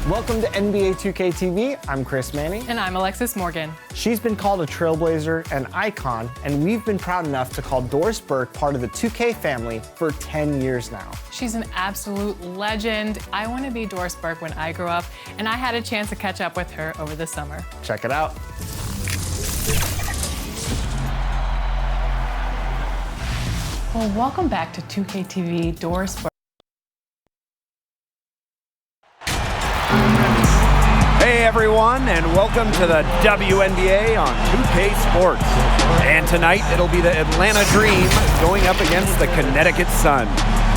Welcome to NBA 2K TV. I'm Chris Manning. And I'm Alexis Morgan. She's been called a trailblazer, an icon, and we've been proud enough to call Doris Burke part of the 2K family for 10 years now. She's an absolute legend. I want to be Doris Burke when I grow up, and I had a chance to catch up with her over the summer. Check it out. Well, welcome back to 2K TV, Doris Burke. Hey everyone, and welcome to the WNBA on 2K Sports. And tonight it'll be the Atlanta Dream going up against the Connecticut Sun.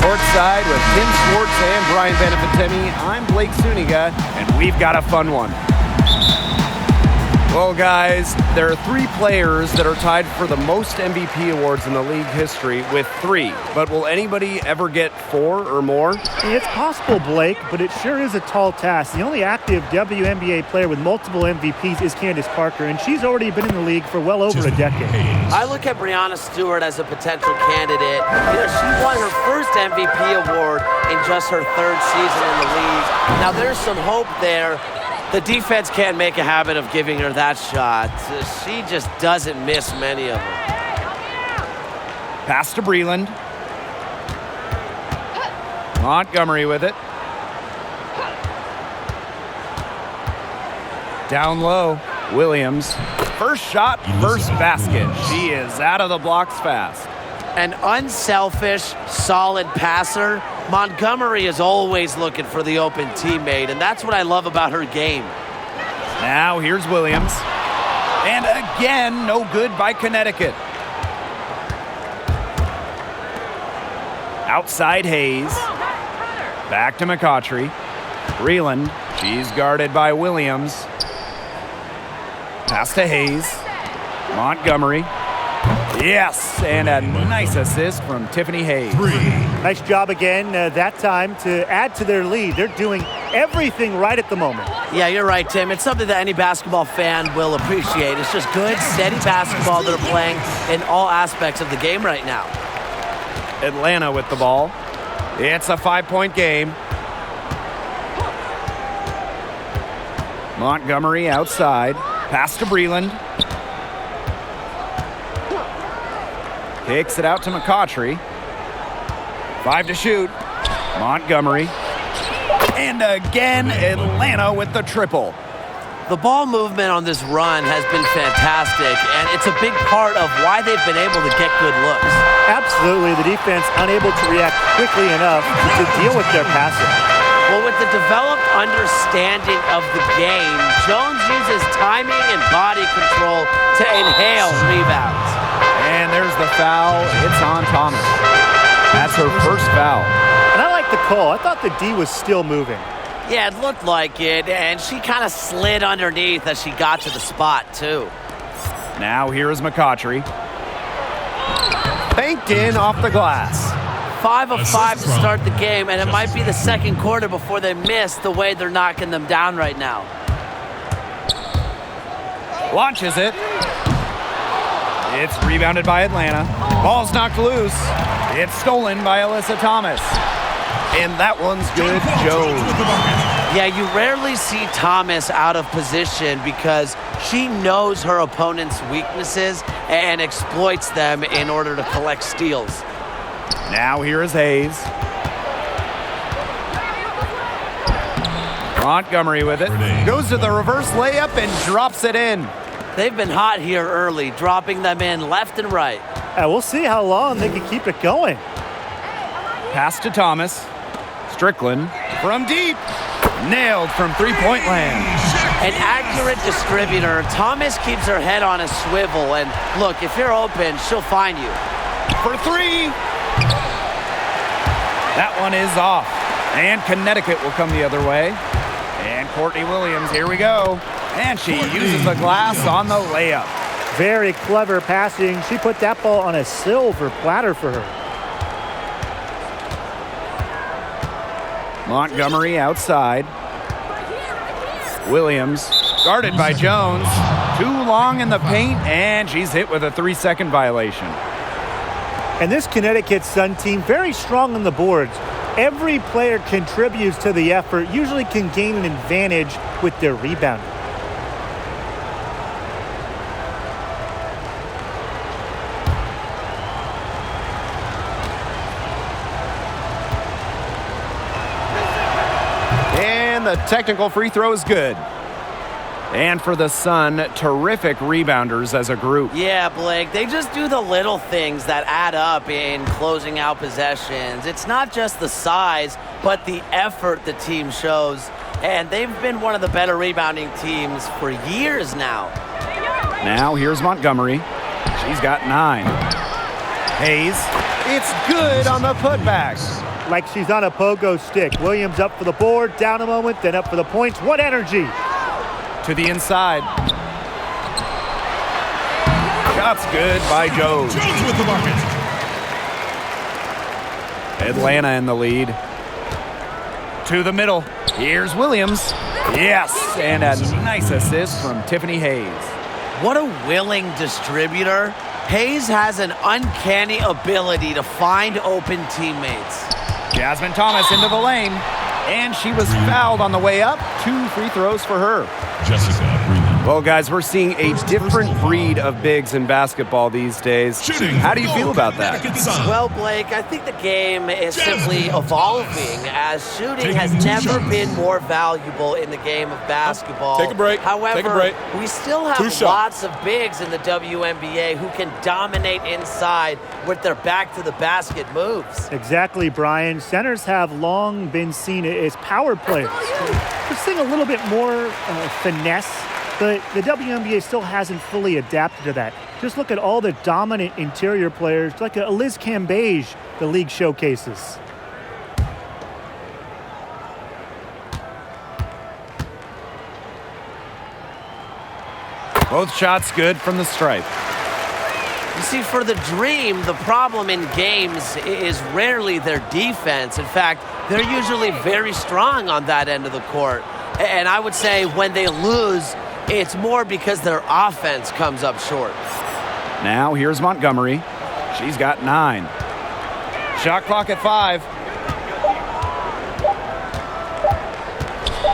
Courtside with Tim Schwartz and Brian Benefitemi, I'm Blake Suniga, and we've got a fun one. Well guys, there are 3 players that are tied for the most MVP awards in the league history with 3. But will anybody ever get 4 or more? It's possible, Blake, but it sure is a tall task. The only active WNBA player with multiple MVPs is Candace Parker, and she's already been in the league for well over a decade. I look at Breanna Stewart as a potential candidate. She won her first MVP award in just her 3rd season in the league. Now, there's some hope there. The defense can't make a habit of giving her that shot. She just doesn't miss many of them. Pass to Breland. Montgomery with it. Down low, Williams. First shot, first basket. She is out of the blocks fast. An unselfish, solid passer. Montgomery is always looking for the open teammate, and that's what I love about her game. Now here's Williams. And again, no good by Connecticut. Outside Hayes. Back to McCautry. Breland. She's guarded by Williams. Pass to Hayes. Montgomery. Yes, and a nice assist from Tiffany Hayes. Nice job again, that time, to add to their lead. They're doing everything right at the moment. Yeah, you're right, Tim. It's something that any basketball fan will appreciate. It's just good, steady basketball that are playing in all aspects of the game right now. Atlanta with the ball. It's a 5-point game. Montgomery outside. Pass to Breland. Kicks it out to McCautry. 5 to shoot. Montgomery. And again, Atlanta with the triple. The ball movement on this run has been fantastic, and it's a big part of why they've been able to get good looks. Absolutely. The defense unable to react quickly enough to deal with their passing. Well, with the developed understanding of the game, Jones uses timing and body control to inhale rebounds. And there's the foul. It's on Thomas. That's her first foul. And I like the call. I thought the D was still moving. Yeah, it looked like it, and she kind of slid underneath as she got to the spot, too. Now here is McCautry. Banked in off the glass. 5 of 5 to start the game, and it might be the second quarter before they miss the way they're knocking them down right now. Launches it. It's rebounded by Atlanta. Ball's knocked loose. It's stolen by Alyssa Thomas. And that one's good, Jones. Yeah, you rarely see Thomas out of position because she knows her opponent's weaknesses and exploits them in order to collect steals. Now here is Hayes. Montgomery with it. Goes to the reverse layup and drops it in. They've been hot here early, dropping them in left and right. We'll see how long they can keep it going. Pass to Thomas. Strickland from deep. Nailed from three-point land. An accurate distributor. Thomas keeps her head on a swivel. And look, if you're open, she'll find you. For 3. That one is off. And Connecticut will come the other way. And Courtney Williams, here we go. And she uses the glass on the layup. Very clever passing. She put that ball on a silver platter for her. Montgomery outside. Williams, guarded by Jones. Too long in the paint, and she's hit with a 3-second violation. And this Connecticut Sun team, very strong on the boards. Every player contributes to the effort, usually can gain an advantage with their rebounding. And the technical free throw is good. And for the Sun, terrific rebounders as a group. Yeah, Blake, they just do the little things that add up in closing out possessions. It's not just the size, but the effort the team shows. And they've been one of the better rebounding teams for years now. Now here's Montgomery. She's got 9. Hayes, it's good on the putback. Like she's on a pogo stick. Williams up for the board, down a moment, then up for the points. What energy! To the inside. Shot's good by Jones. Jones with the bucket. Atlanta in the lead. To the middle. Here's Williams. Yes, and a nice assist from Tiffany Hayes. What a willing distributor. Hayes has an uncanny ability to find open teammates. Jasmine Thomas into the lane. And she was fouled on the way up. 2 free throws for her. Jessica Breeden. Well, guys, we're seeing a different breed of bigs in basketball these days. How do you feel about that? Well, Blake, I think the game is simply evolving as shooting has never been more valuable in the game of basketball. Take a break. However, we still have lots of bigs in the WNBA who can dominate inside with their back-to-the-basket moves. Exactly, Brian. Centers have long been seen as power players. We're seeing a little bit more finesse, but the WNBA still hasn't fully adapted to that. Just look at all the dominant interior players, like a Liz Cambage, the league showcases. Both shots good from the stripe. You see, for the Dream, the problem in games is rarely their defense. In fact, they're usually very strong on that end of the court. And I would say when they lose, it's more because their offense comes up short. Now here's Montgomery. She's got 9. Shot clock at 5.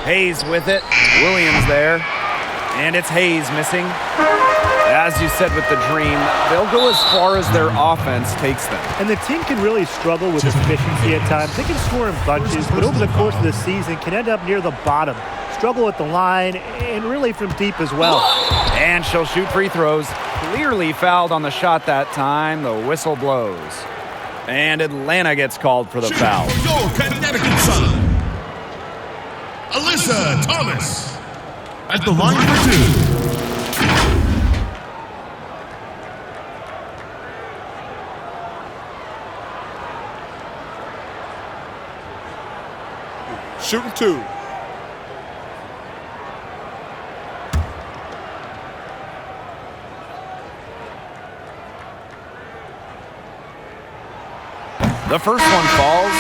Hayes with it. Williams there. And it's Hayes missing. As you said with the Dream, they'll go as far as their offense takes them. And the team can really struggle with efficiency at times. They can score in bunches, but over the course of the season can end up near the bottom. Struggle at the line, and really from deep as well. And she'll shoot free throws. Clearly fouled on the shot that time. The whistle blows. And Atlanta gets called for the foul. Your Connecticut Sun, Alyssa Thomas, at the line for 2. Shooting 2. The first one falls.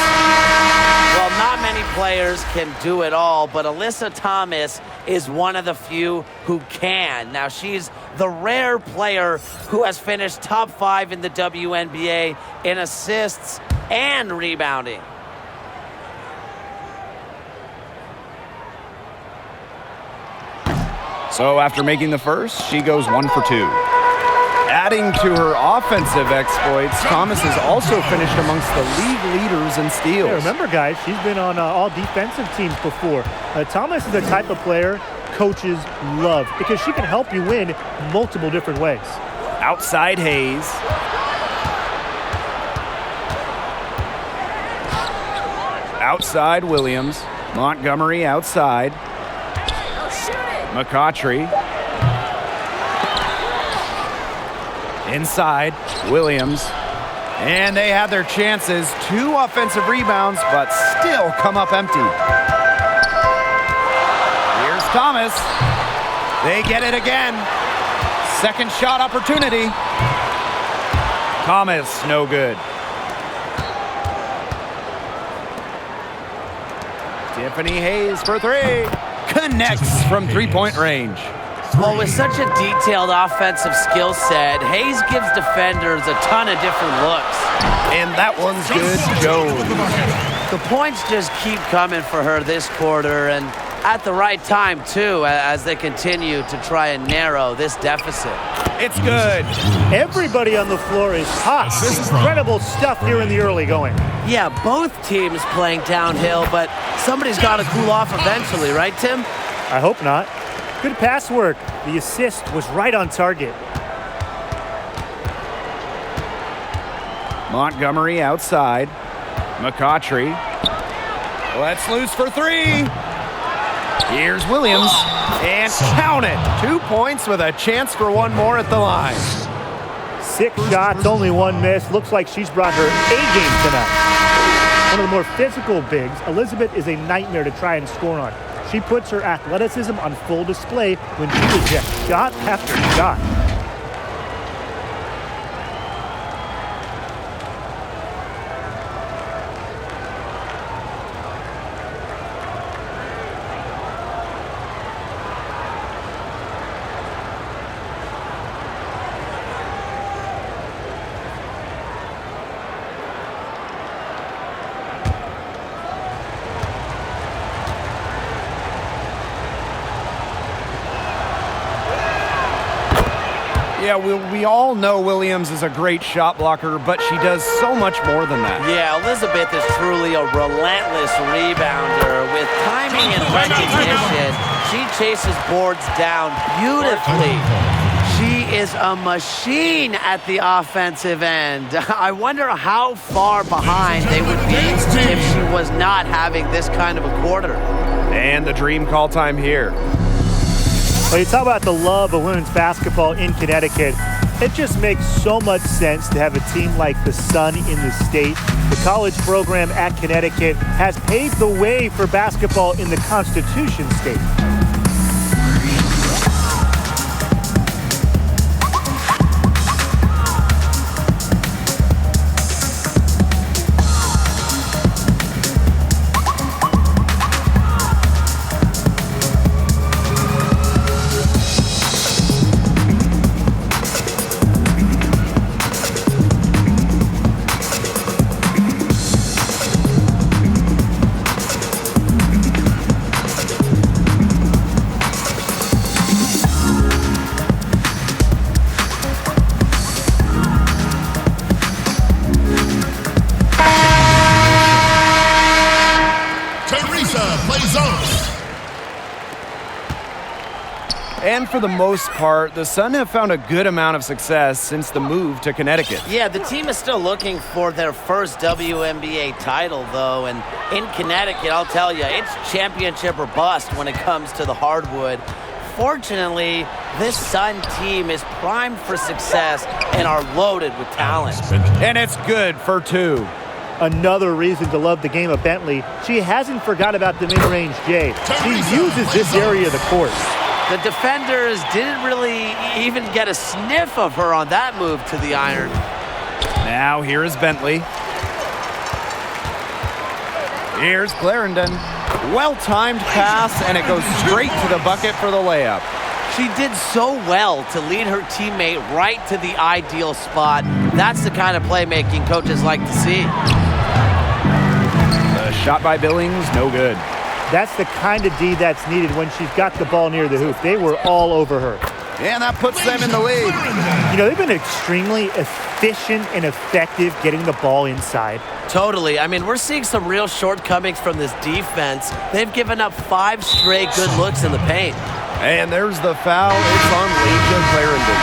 Well, not many players can do it all, but Alyssa Thomas is one of the few who can. Now, she's the rare player who has finished top 5 in the WNBA in assists and rebounding. So after making the first, she goes 1 for 2. Adding to her offensive exploits, Thomas has also finished amongst the league leaders in steals. Yeah, remember, guys, she's been on all defensive teams before. Thomas is the type of player coaches love because she can help you win multiple different ways. Outside Hayes. Outside Williams. Montgomery outside. McCautry. Inside, Williams. And they had their chances. 2 offensive rebounds, but still come up empty. Here's Thomas. They get it again. Second shot opportunity. Thomas, no good. Tiffany Hayes for 3. Connects from 3-point range. Well, with such a detailed offensive skill set, Hayes gives defenders a ton of different looks. And that one's good. Jones. The points just keep coming for her this quarter, and at the right time, too, as they continue to try and narrow this deficit. It's good. Everybody on the floor is hot. Incredible stuff here in the early going. Yeah, both teams playing downhill, but somebody's got to cool off eventually, right, Tim? I hope not. Good pass work. The assist was right on target. Montgomery outside. McCautry. Let's loose for three. Here's Williams. And count it. 2 points with a chance for one more at the line. 6 shots, only 1 miss. Looks like she's brought her A-game tonight. One of the more physical bigs, Elizabeth is a nightmare to try and score on. She puts her athleticism on full display when she rejects shot after shot. Yeah, we all know Williams is a great shot blocker, but she does so much more than that. Yeah, Elizabeth is truly a relentless rebounder. With timing and recognition, she chases boards down beautifully. She is a machine at the offensive end. I wonder how far behind they would be if she was not having this kind of a quarter. And the dream call time here. When you talk about the love of women's basketball in Connecticut, it just makes so much sense to have a team like the Sun in the state. The college program at Connecticut has paved the way for basketball in the Constitution state. And for the most part, the Sun have found a good amount of success since the move to Connecticut. Yeah, the team is still looking for their first WNBA title, though, and in Connecticut, I'll tell you, it's championship or bust when it comes to the hardwood. Fortunately, this Sun team is primed for success and are loaded with talent. And it's good for 2. Another reason to love the game of Bentley, she hasn't forgot about the mid-range J. She uses this area of the court. The defenders didn't really even get a sniff of her on that move to the iron. Now here is Bentley. Here's Clarendon. Well-timed pass, and it goes straight to the bucket for the layup. She did so well to lead her teammate right to the ideal spot. That's the kind of playmaking coaches like to see. The shot by Billings, no good. That's the kind of D that's needed when she's got the ball near the hoop. They were all over her. And that puts them in the lead. You know, they've been extremely efficient and effective getting the ball inside. Totally. I mean, we're seeing some real shortcomings from this defense. They've given up 5 straight good looks in the paint. And there's the foul. It's on Leisha Clarendon.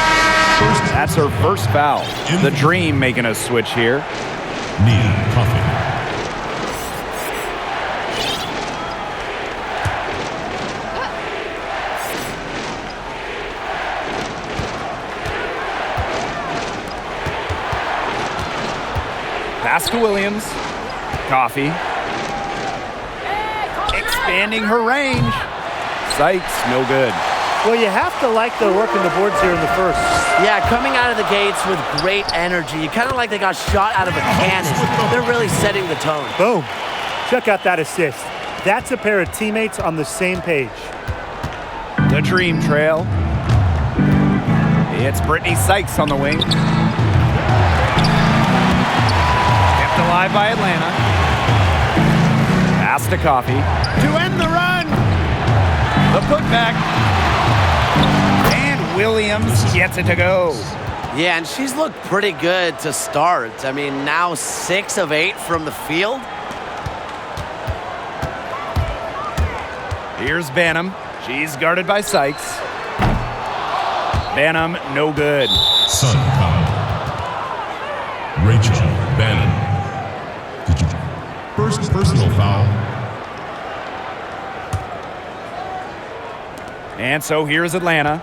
That's her first foul. The Dream making a switch here. Nia Coffey. Pass to Williams. Coffey. Expanding her range. Sykes, no good. Well, you have to like the work in the boards here in the first. Yeah, coming out of the gates with great energy. Kind of like they got shot out of a cannon. They're really setting the tone. Boom. Check out that assist. That's a pair of teammates on the same page. The Dream trail. It's Brittany Sykes on the wing. Kept alive by Atlanta. Pass to Coffee. To end the run. The putback. And Williams gets it to go. Yeah, and she's looked pretty good to start. I mean, now 6 of 8 from the field. Here's Banham. She's guarded by Sykes. Banham, no good. Sun foul. Rachel Bannon. First personal foul. And so here's Atlanta.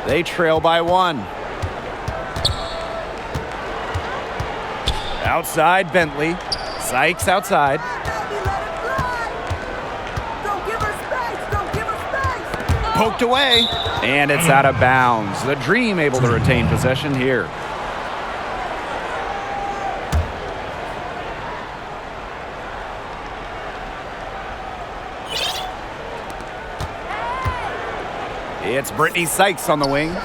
They trail by 1. Outside, Bentley. Sykes outside. Poked away. And it's out of bounds. The Dream able to retain possession here. It's Brittany Sykes on the wing. Brittany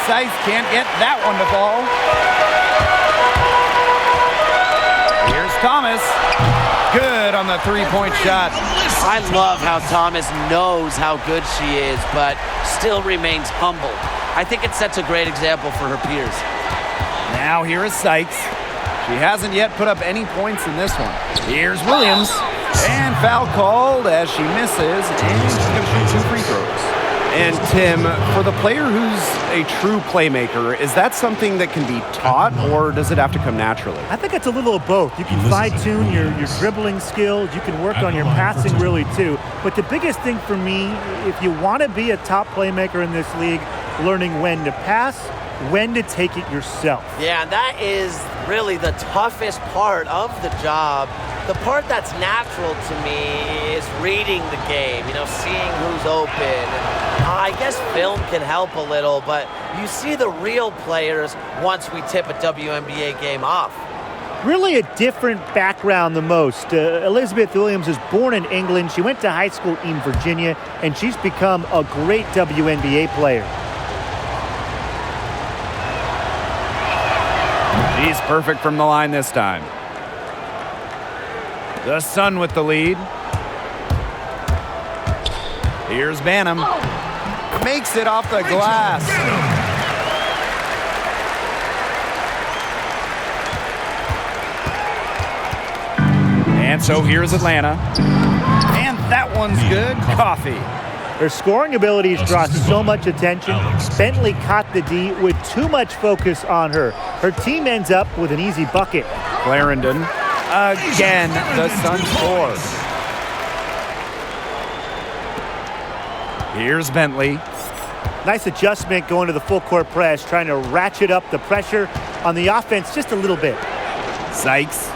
Sykes can't get that one to fall. Here's Thomas. Good on the three-point shot. I love how Thomas knows how good she is, but still remains humble. I think it sets a great example for her peers. Now here is Sykes. She hasn't yet put up any points in this one. Here's Williams. And foul called as she misses, and she's going to shoot 2 free throws. And Tim, for the player who's a true playmaker, is that something that can be taught, or does it have to come naturally? I think it's a little of both. You can fine-tune your dribbling skills. You can work on your passing really too. But the biggest thing for me, if you want to be a top playmaker in this league, learning when to pass, when to take it yourself. Yeah, that is really the toughest part of the job. The part that's natural to me is reading the game, seeing who's open. And, I guess film can help a little, but you see the real players once we tip a WNBA game off. Really a different background than most. Elizabeth Williams is born in England. She went to high school in Virginia, and she's become a great WNBA player. She's perfect from the line this time. The Sun with the lead. Here's Banham. Makes it off the glass. And so here's Atlanta. And that one's good. Coffee. Her scoring abilities draw so much attention. Bentley caught the D with too much focus on her. Her team ends up with an easy bucket. Clarendon. Again, the Sun scores. Here's Bentley. Nice adjustment going to the full court press, trying to ratchet up the pressure on the offense just a little bit. Sykes.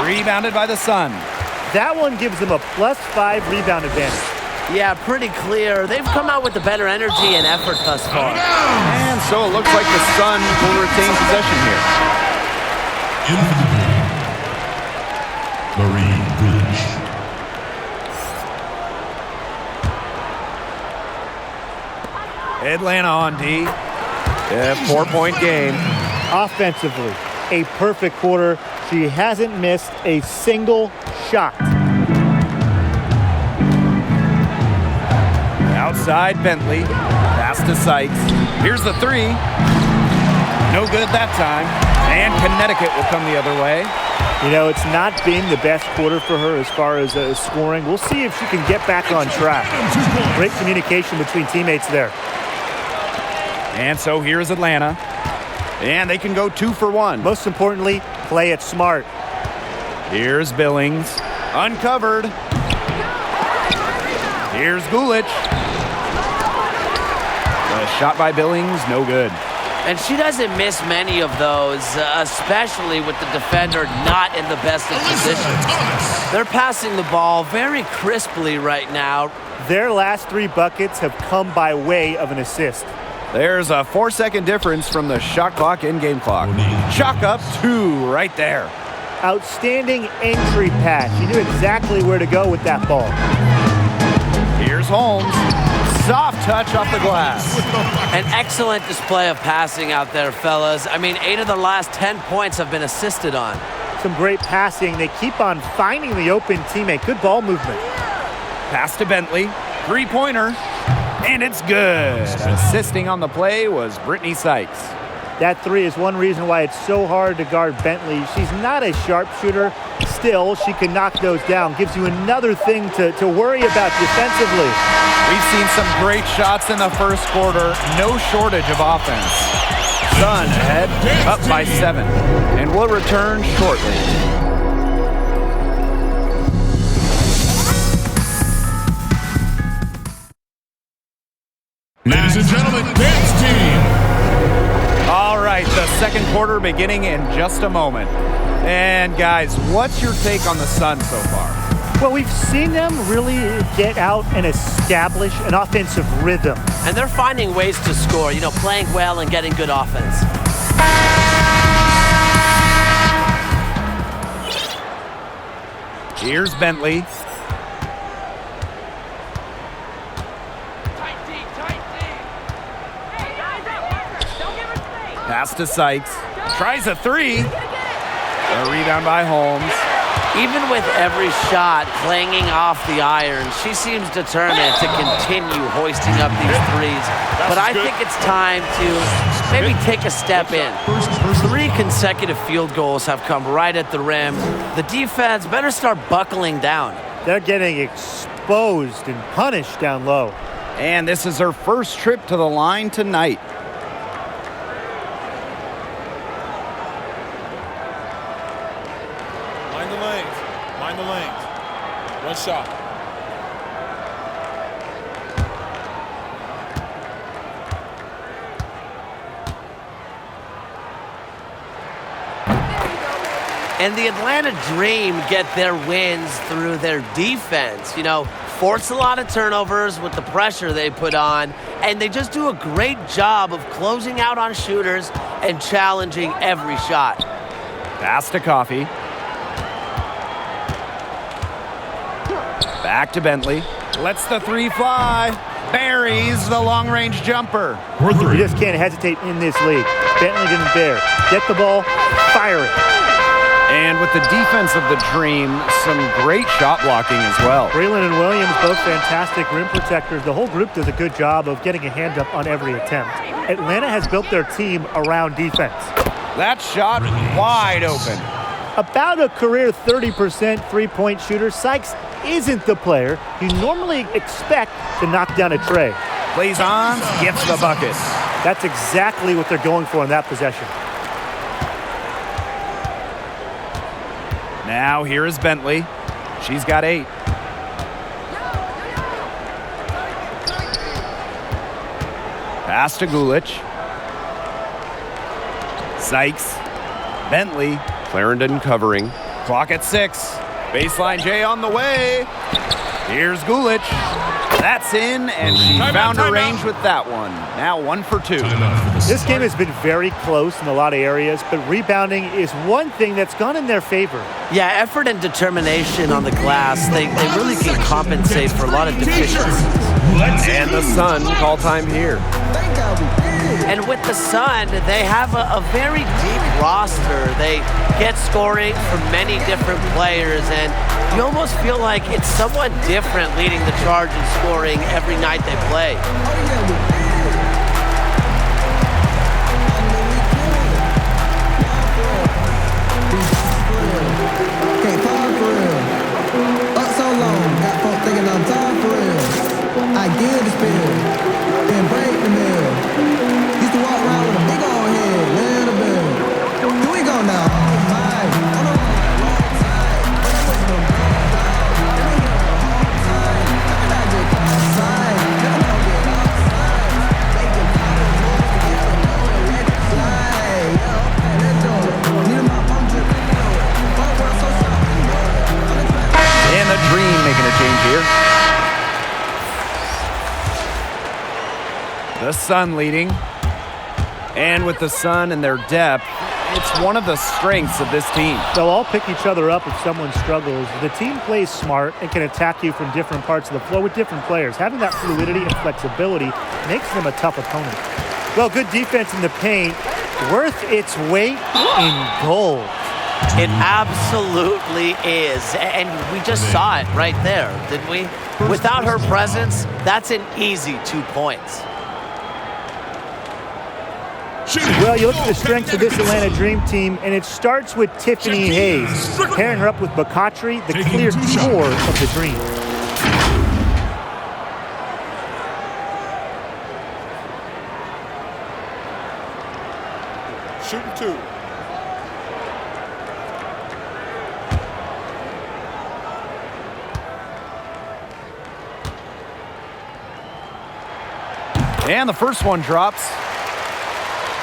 Rebounded by the Sun. That one gives them a +5 rebound advantage. Yeah, pretty clear. They've come out with the better energy and effort thus far. And so it looks like the Sun will retain possession here. In for the three. Marie Village. Atlanta on D. 4-point game. Offensively, a perfect quarter. She hasn't missed a single shot. Outside Bentley. Pass to Sykes. Here's the 3. No good that time. And Connecticut will come the other way. It's not been the best quarter for her as far as scoring. We'll see if she can get back on track. Great communication between teammates there. And so here's Atlanta. And they can go 2 for 1. Most importantly, play it smart. Here's Billings. Uncovered. Here's Gulich. A shot by Billings, no good. And she doesn't miss many of those, especially with the defender not in the best of positions. They're passing the ball very crisply right now. Their last 3 buckets have come by way of an assist. There's a 4-second difference from the shot clock and game clock. Chalk up 2 right there. Outstanding entry pass. She knew exactly where to go with that ball. Here's Holmes. Soft touch off the glass. An excellent display of passing out there, fellas. I mean, 8 of the last 10 points have been assisted on. Some great passing. They keep on finding the open teammate. Good ball movement. Pass to Bentley. Three-pointer. And it's good. Assisting on the play was Brittany Sykes. That three is one reason why it's so hard to guard Bentley. She's not a sharpshooter. Still, she can knock those down. Gives you another thing to worry about defensively. We've seen some great shots in the first quarter. No shortage of offense. Sun ahead, up by 7. And we'll return shortly. Ladies and gentlemen, dance team. All right, the second quarter beginning in just a moment. And guys, what's your take on the Sun so far? Well, we've seen them really get out and establish an offensive rhythm. And they're finding ways to score, you know, playing well and getting good offense. Here's Bentley. Pass to Sykes. Tries a three. A rebound by Holmes. Even with every shot clanging off the iron, she seems determined to continue hoisting up these threes. But I think it's time to maybe take a step in. 3 consecutive field goals have come right at the rim. The defense better start buckling down. They're getting exposed and punished down low. And this is her first trip to the line tonight. Mind the lanes. One shot. And the Atlanta Dream get their wins through their defense. You know, force a lot of turnovers with the pressure they put on, and they just do a great job of closing out on shooters and challenging every shot. Pass to Coffee. Back to Bentley. Lets the three fly. Buries the long-range jumper. For You 3. just can't hesitate in this league. Bentley didn't dare. Get the ball, fire it. And with the defense of the Dream, some great shot blocking as well. Breland and Williams, both fantastic rim protectors. The whole group does a good job of getting a hand up on every attempt. Atlanta has built their team around defense. That shot wide open. About a career 30% three-point shooter, Sykes isn't the player you normally expect to knock down a tray. Plays on, gets the bucket. That's exactly what they're going for in that possession. Now here is Bentley. She's got 8. Pass to Gulich. Sykes. Bentley. Clarendon covering. Clock at 6. Baseline J on the way. Here's Gulich. That's in, and she found her range with that one. Now 1 for 2. This game has been very close in a lot of areas, but rebounding is one thing that's gone in their favor. Yeah, effort and determination on the glass, they really can compensate for a lot of deficiencies. And the Sun call time here. And with the Sun, they have a very deep roster. They get scoring from many different players, and you almost feel like it's someone different leading the charge in scoring every night they play. Can't fall for real. Up so long, got folks thinking I'm time for real. I give the spill, then break the mill. Used to walk around with a big old head, little bit. Here we go now. And the Dream making a change here. The Sun leading. And with the Sun and their depth, It's one of the strengths of this team. They'll all pick each other up if someone struggles. The team plays smart and can attack you from different parts of the floor with different players. Having that fluidity and flexibility makes them a tough opponent. Well, good defense in the paint, worth its weight in gold. It absolutely is. And we just saw it right there, didn't we? Without her presence, that's an easy 2 points. Well, you look at the strengths of this Atlanta Dream team, and it starts with Tiffany Hayes. Pairing her up with Bakatri, the clear core of the Dream. Shooting 2. And the first one drops.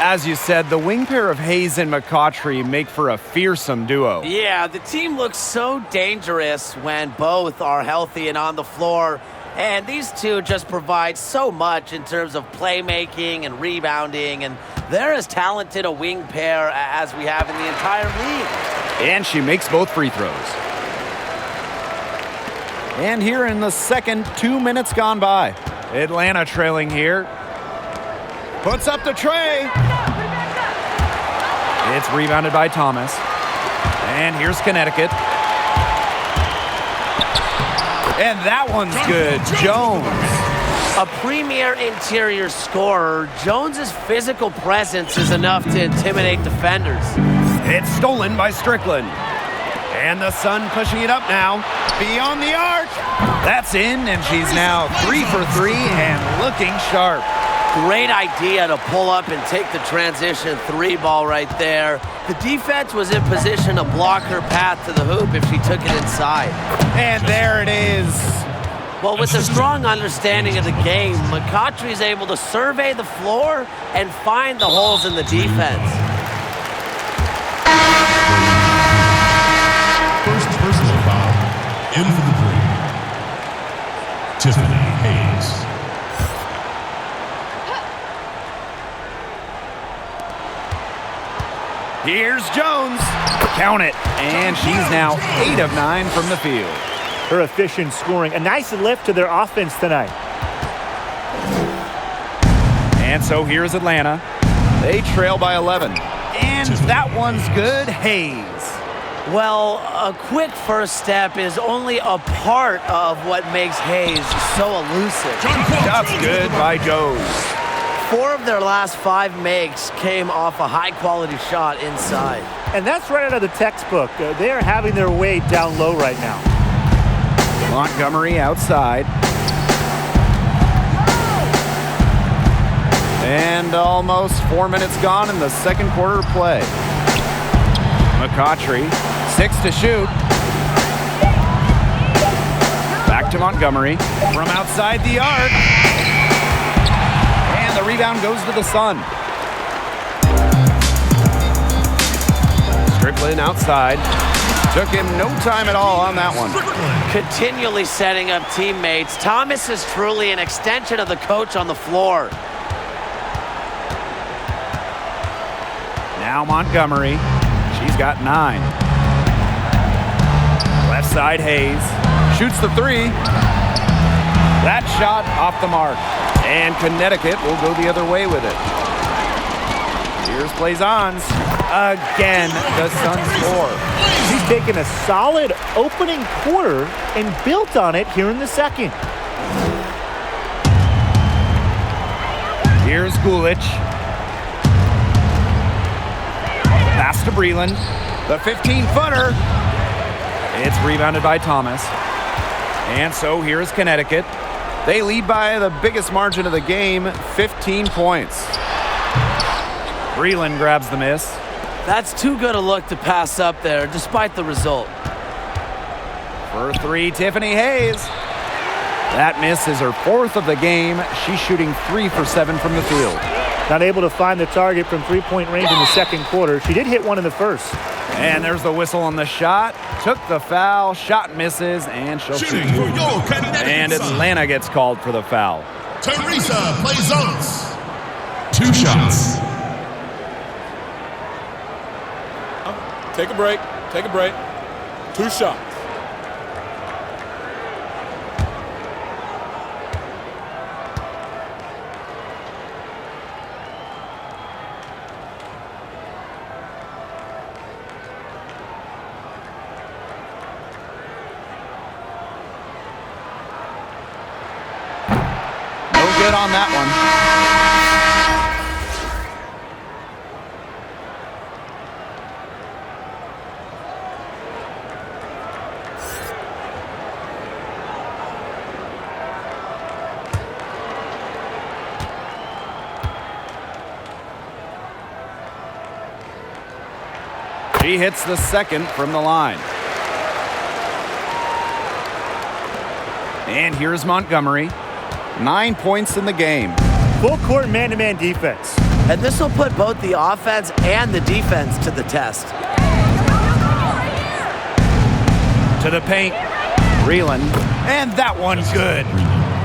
As you said, the wing pair of Hayes and McCautry make for a fearsome duo. Yeah, the team looks so dangerous when both are healthy and on the floor. And these two just provide so much in terms of playmaking and rebounding. And they're as talented a wing pair as we have in the entire league. And she makes both free throws. And here in the second, 2 minutes gone by. Atlanta trailing here. Puts up the tray. It's rebounded by Thomas. And here's Connecticut. And that one's good. Jones. A premier interior scorer, Jones's physical presence is enough to intimidate defenders. It's stolen by Strickland. And the Sun pushing it up now. Beyond the arc. That's in, and she's now 3 for 3 and looking sharp. Great idea to pull up and take the transition 3 ball right there. The defense was in position to block her path to the hoop if she took it inside. And there it is. Well, with a strong understanding of the game, McCautry is able to survey the floor and find the holes in the defense. First personal foul. In for the 3. Tiffany Hayes. Here's Jones. Count it. And she's now 8 of 9 from the field. Her efficient scoring. A nice lift to their offense tonight. And so here's Atlanta. They trail by 11. And that one's good. Hayes. Well, a quick first step is only a part of what makes Hayes so elusive. That's good by Jones. 4 of their last 5 makes came off a high-quality shot inside. And that's right out of the textbook. They are having their way down low right now. Montgomery outside. And almost 4 minutes gone in the second quarter of play. McCautry, 6 to shoot. Back to Montgomery from outside the arc. And the rebound goes to the Sun. Strickland outside. Took him no time at all on that one. Continually setting up teammates. Thomas is truly an extension of the coach on the floor. Now Montgomery. She's got 9. Left side Hayes. Shoots the 3. That shot off the mark. And Connecticut will go the other way with it. Here's Blazons. Again, the Suns score. She's taken a solid opening quarter and built on it here in the second. Here's Gulich. Pass to Breland. The 15-footer. It's rebounded by Thomas. And so here's Connecticut. They lead by the biggest margin of the game, 15 points. Breland grabs the miss. That's too good a look to pass up there, despite the result. For 3, Tiffany Hayes. That miss is her 4th of the game. She's shooting 3 for 7 from the field. Not able to find the target from three-point range in the second quarter. She did hit one in the first. And there's the whistle on the shot. Took the foul. Shot misses, and she'll shoot. And Atlanta gets called for the foul. Teresa Blazons. 2 shots. Take a break. Take a break. 2 shots. No good on that one. She hits the second from the line. And here's Montgomery. 9 points in the game. Full court man-to-man defense. And this will put both the offense and the defense to the test. To the paint. Breland. And that one's good.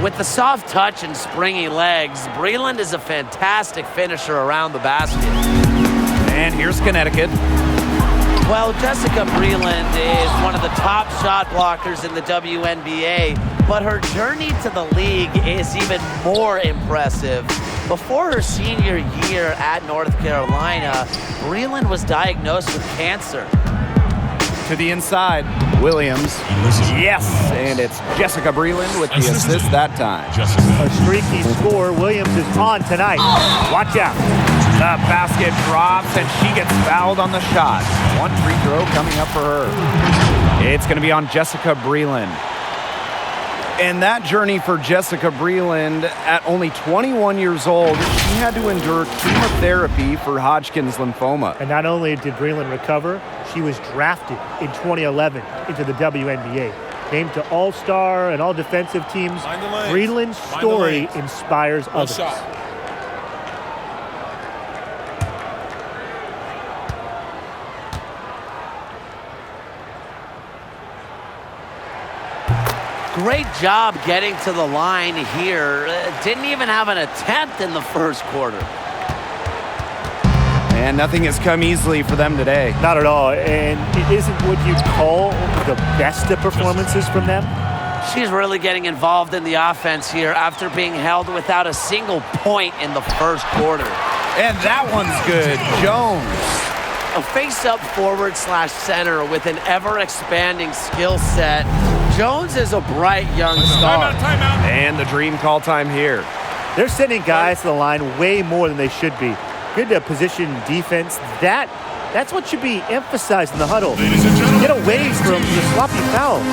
With the soft touch and springy legs, Breland is a fantastic finisher around the basket. And here's Connecticut. Well, Jessica Breland is one of the top shot blockers in the WNBA, but her journey to the league is even more impressive. Before her senior year at North Carolina, Breland was diagnosed with cancer. To the inside, Williams. Yes, and it's Jessica Breland with the assist that time. A streaky score. Williams is on tonight. Watch out. The basket drops, and she gets fouled on the shot. One free throw coming up for her. It's going to be on Jessica Breland. And that journey for Jessica Breland, at only 21 years old, she had to endure chemotherapy for Hodgkin's lymphoma. And not only did Breland recover, she was drafted in 2011 into the WNBA. Named to All-Star and All-Defensive teams, Breland's story inspires others. Shot. Great job getting to the line here. Didn't even have an attempt in the first quarter. And nothing has come easily for them today. Not at all. And it isn't what you'd call the best of performances from them. She's really getting involved in the offense here after being held without a single point in the first quarter. And that one's good. Jones. A face-up forward/center with an ever-expanding skill set. Jones is a bright young star. Timeout. And the dream call time here. They're sending guys to the line way more than they should be. Good position defense. That's what should be emphasized in the huddle. Ladies and gentlemen, Get away from the sloppy fouls.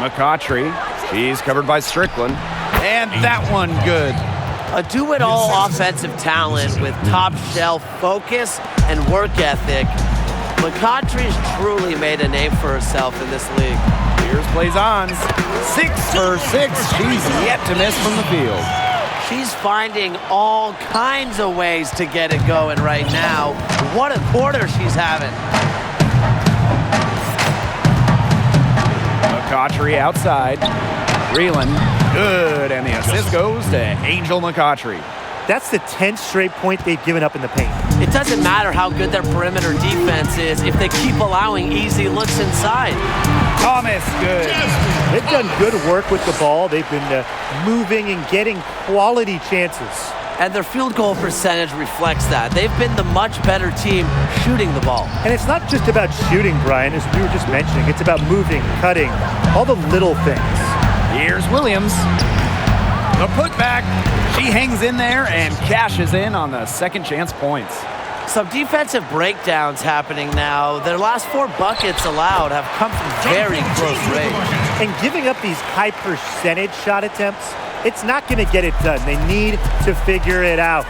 McCautry. He's covered by Strickland. And that one good. A do-it-all offensive talent with top-shelf focus and work ethic. McCautry's truly made a name for herself in this league. Here's plays on. 6 for 6. She's yet to miss from the field. She's finding all kinds of ways to get it going right now. What a quarter she's having. McCautry outside. Breland, good, and the assist goes to Angel McCautry. That's the 10th straight point they've given up in the paint. It doesn't matter how good their perimeter defense is if they keep allowing easy looks inside. Thomas, good. They've done good work with the ball. They've been moving and getting quality chances. And their field goal percentage reflects that. They've been the much better team shooting the ball. And it's not just about shooting, Brian, as we were just mentioning. It's about moving, cutting, all the little things. Here's Williams. The putback. She hangs in there and cashes in on the second chance points. Some defensive breakdowns happening now. Their last 4 buckets allowed have come from very close range. And giving up these high percentage shot attempts, it's not going to get it done. They need to figure it out.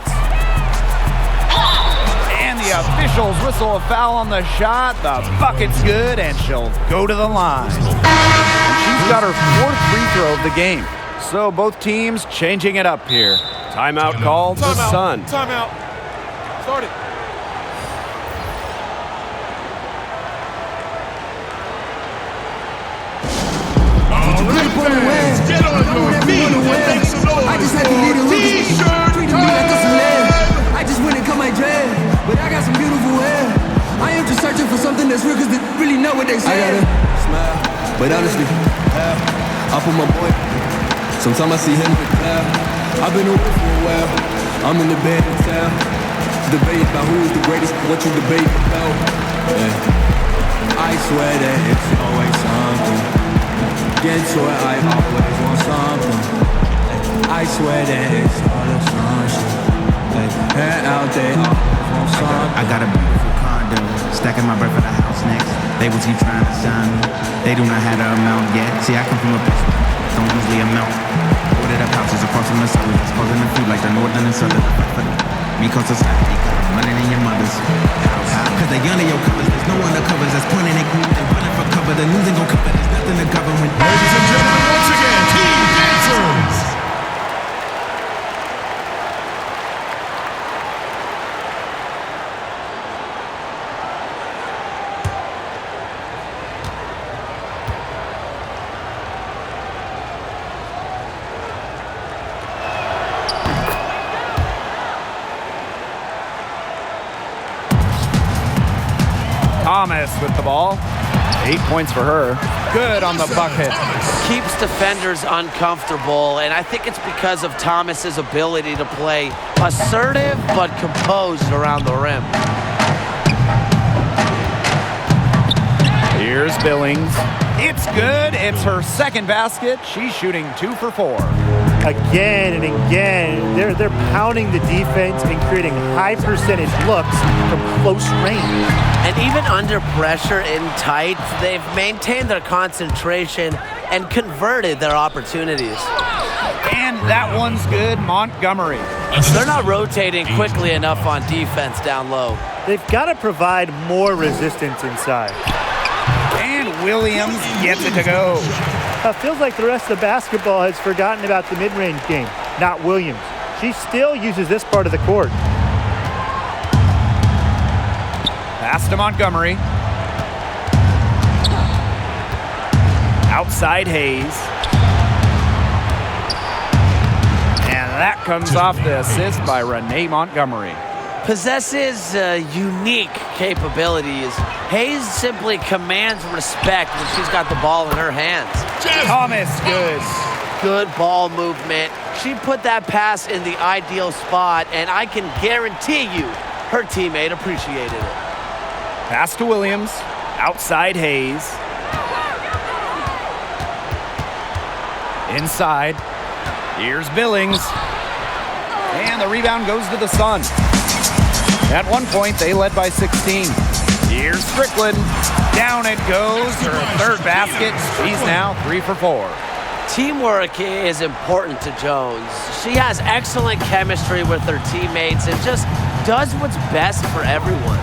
And the officials whistle a foul on the shot. The bucket's good, and she'll go to the line. She's got her 4th free throw of the game. So both teams changing it up here. Timeout called the Sun. Timeout. Start it. Get on your feet and make some noise. I just had to lead a T-shirt treated me like a celeb. I just went and cut my dread, but I got some beautiful hair. I am just searching for something that's real, cause they really know what they say. I gotta smile, but honestly, I put my boy. Sometimes I see him in the cloud. I've been away for a while. I'm in the bed in town. Debate about who is the greatest, what you debate about. Yeah. I swear that it's always something. Get to it, I always want something. I swear that it's all a sunshine. Head out there, always want something. I got a beautiful condo, stacking my bread for the house next. They will keep trying to sign me. They do not have the amount yet. See, I come from a place don't usually amount. Ordered up houses across from the suburbs, that's causing the food like the northern and southern. Me cause society, running in your mother's house. Cause they under your covers, there's no undercovers that's pointing at you. They running for cover, the news ain't gon' cover, there's nothing to cover when. Ladies and gentlemen, once again, Team Dancers. Thomas with the ball. 8 points for her. Good on the bucket. Keeps defenders uncomfortable, and I think it's because of Thomas's ability to play assertive but composed around the rim. Here's Billings. It's good. It's her second basket. She's shooting 2 for 4. Again and again, they're pounding the defense and creating high percentage looks from close range. And even under pressure in tight, they've maintained their concentration and converted their opportunities. And that one's good, Montgomery. They're not rotating quickly enough on defense down low. They've got to provide more resistance inside. And Williams gets it to go. Feels like the rest of the basketball has forgotten about the mid-range game, not Williams. She still uses this part of the court. Pass to Montgomery. Outside Hayes. And that comes off the assist by Renee Montgomery. Possesses unique capabilities. Hayes simply commands respect when she's got the ball in her hands. Thomas, good. Good ball movement. She put that pass in the ideal spot, and I can guarantee you her teammate appreciated it. Pass to Williams. Outside Hayes. Inside. Here's Billings. And the rebound goes to the Sun. At one point, they led by 16. Here's Strickland. Down it goes. Her third basket. She's now 3 for 4. Teamwork is important to Jones. She has excellent chemistry with her teammates and just does what's best for everyone.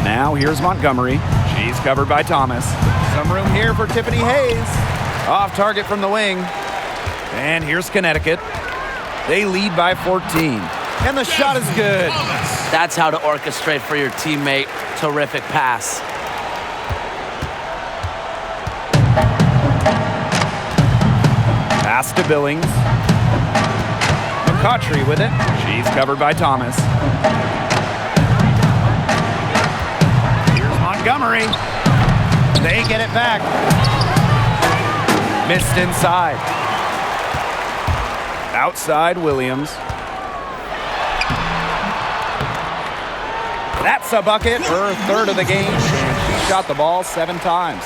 Now here's Montgomery. She's covered by Thomas. Some room here for Tiffany Hayes. Off target from the wing. And here's Connecticut. They lead by 14. And the shot is good. That's how to orchestrate for your teammate. Terrific pass. Pass to Billings. McCautry with it. She's covered by Thomas. Here's Montgomery. They get it back. Missed inside. Outside Williams. That's a bucket, her third of the game. She shot the ball 7 times.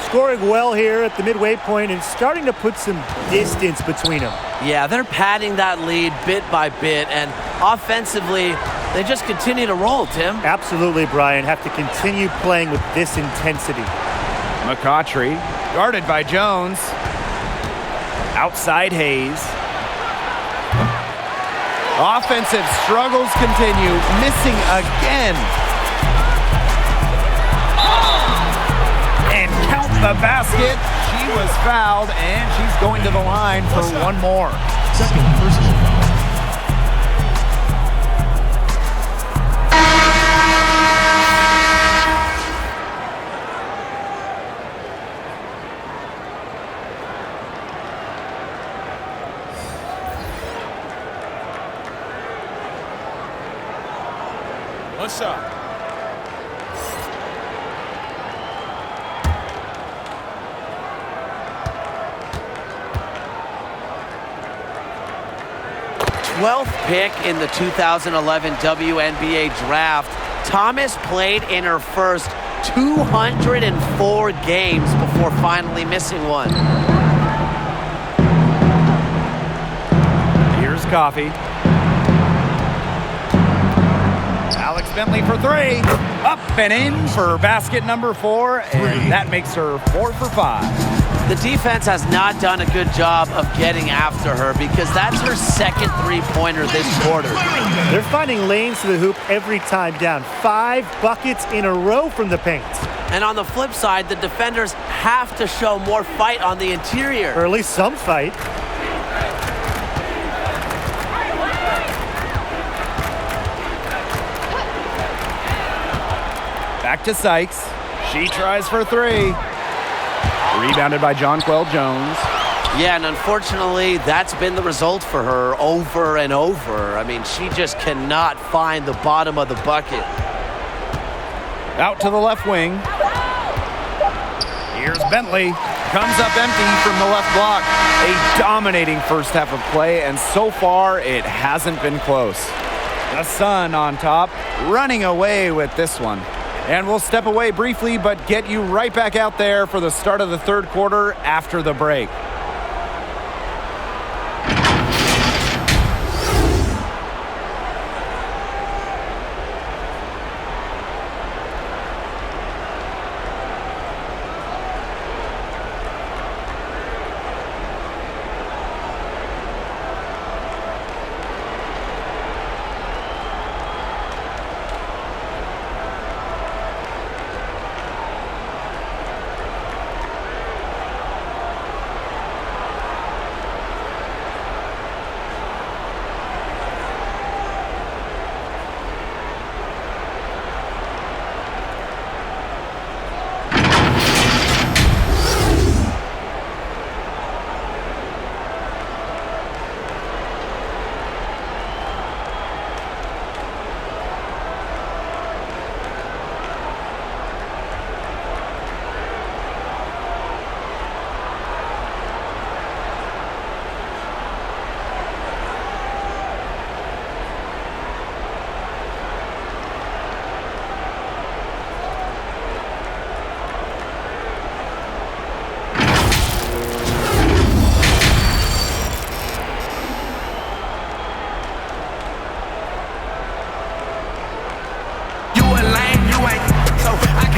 Scoring well here at the midway point and starting to put some distance between them. Yeah, they're padding that lead bit by bit, and offensively, they just continue to roll, Tim. Absolutely, Brian. Have to continue playing with this intensity. McCautry, guarded by Jones. Outside Hayes. Offensive struggles continue, missing again. And count the basket. She was fouled, and she's going to the line for one more. Second personal foul. One shot. Twelfth pick in the 2011 WNBA draft. Thomas played in her first 204 games before finally missing one. Here's Coffey. Alex Bentley for 3. Up and in for basket number 4, and that makes her 4 for 5. The defense has not done a good job of getting after her because that's her second three-pointer this quarter. They're finding lanes to the hoop every time down. 5 buckets in a row from the paint. And on the flip side, the defenders have to show more fight on the interior. Or at least some fight. Back to Sykes. She tries for 3. Rebounded by Jonquel Jones. Yeah, and unfortunately, that's been the result for her over and over. I mean, she just cannot find the bottom of the bucket. Out to the left wing. Here's Bentley. Comes up empty from the left block. A dominating first half of play, and so far, it hasn't been close. The Sun on top, running away with this one. And we'll step away briefly, but get you right back out there for the start of the third quarter after the break.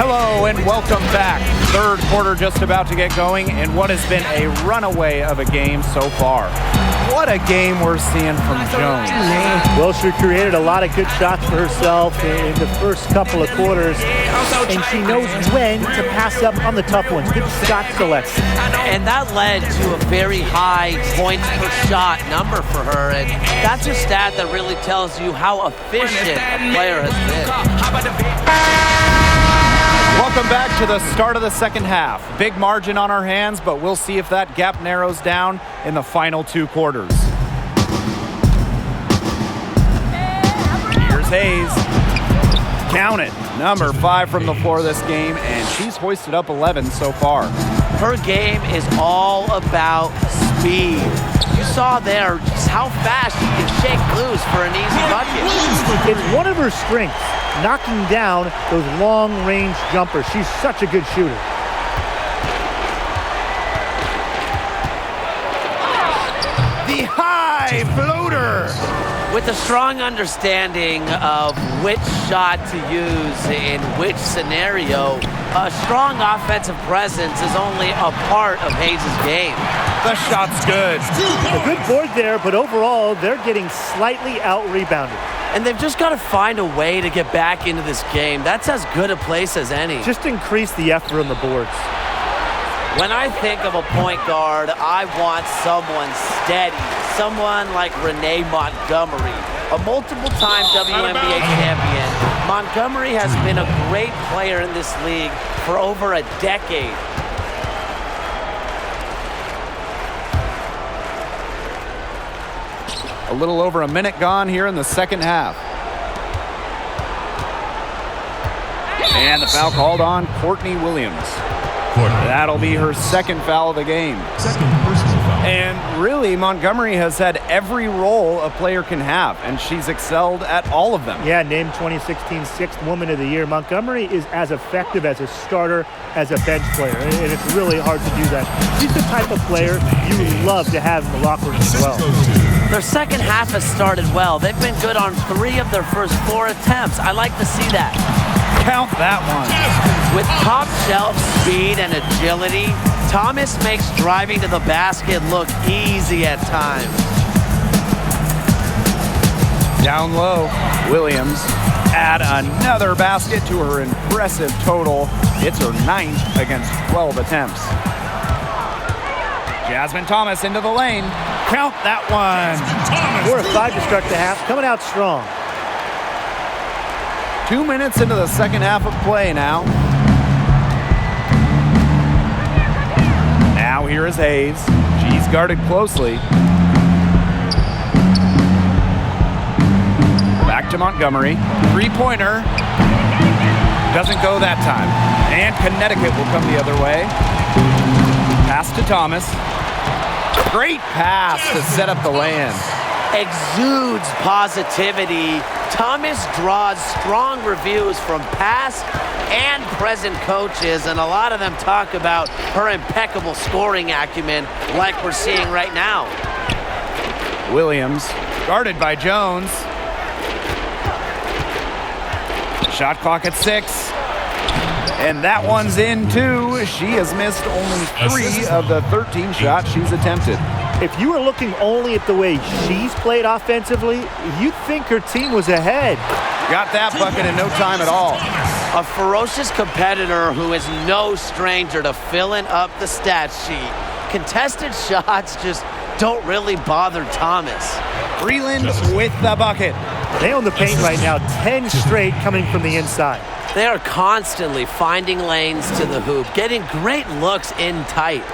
Hello and welcome back. Third quarter just about to get going, and what has been a runaway of a game so far. What a game we're seeing from Jones. Well, she created a lot of good shots for herself in the first couple of quarters, and she knows when to pass up on the tough ones. Good shot selection. And that led to a very high points per shot number for her, and that's a stat that really tells you how efficient a player has been. Welcome back to the start of the second half. Big margin on our hands, but we'll see if that gap narrows down in the final 2 quarters. Here's Hayes. Count it. Number 5 from the floor this game, and she's hoisted up 11 so far. Her game is all about speed. You saw there just how fast she can shake loose for an easy bucket. It's one of her strengths, knocking down those long-range jumpers. She's such a good shooter. The high floater. With a strong understanding of which shot to use in which scenario, a strong offensive presence is only a part of Hayes' game. The shot's good. A good board there, but overall, they're getting slightly out-rebounded. And they've just got to find a way to get back into this game. That's as good a place as any. Just increase the effort on the boards. When I think of a point guard, I want someone steady, someone like Renee Montgomery, a multiple-time WNBA champion. Montgomery has been a great player in this league for over a decade. A little over a minute gone here in the second half. And the foul called on Courtney Williams. That'll be her second foul of the game. Second personal foul. And really, Montgomery has had every role a player can have, and she's excelled at all of them. Yeah, named 2016 Sixth Woman of the Year. Montgomery is as effective as a starter as a bench player, and it's really hard to do that. She's the type of player you love to have in the locker room as well. Their second half has started well. They've been good on 3 of their first 4 attempts. I like to see that. Count that one. With top shelf speed and agility, Thomas makes driving to the basket look easy at times. Down low, Williams add another basket to her impressive total. It's her 9th against 12 attempts. Jasmine Thomas into the lane. Count that one. 4 of 5 to start the half, coming out strong. 2 minutes into the second half of play now. Now here is Hayes. She's guarded closely. Back to Montgomery. 3-pointer. Doesn't go that time. And Connecticut will come the other way. Pass to Thomas. Great pass to set up the lay-in. Exudes positivity. Thomas draws strong reviews from past and present coaches, and a lot of them talk about her impeccable scoring acumen like we're seeing right now. Williams, guarded by Jones. Shot clock at 6. And that one's in too. She has missed only 3 of the 13 shots she's attempted. If you were looking only at the way she's played offensively, you'd think her team was ahead. Got that bucket in no time at all. A ferocious competitor who is no stranger to filling up the stat sheet. Contested shots just don't really bother Thomas. Breland with the bucket. They own the paint right now, 10 straight coming from the inside. They are constantly finding lanes to the hoop, getting great looks in tight.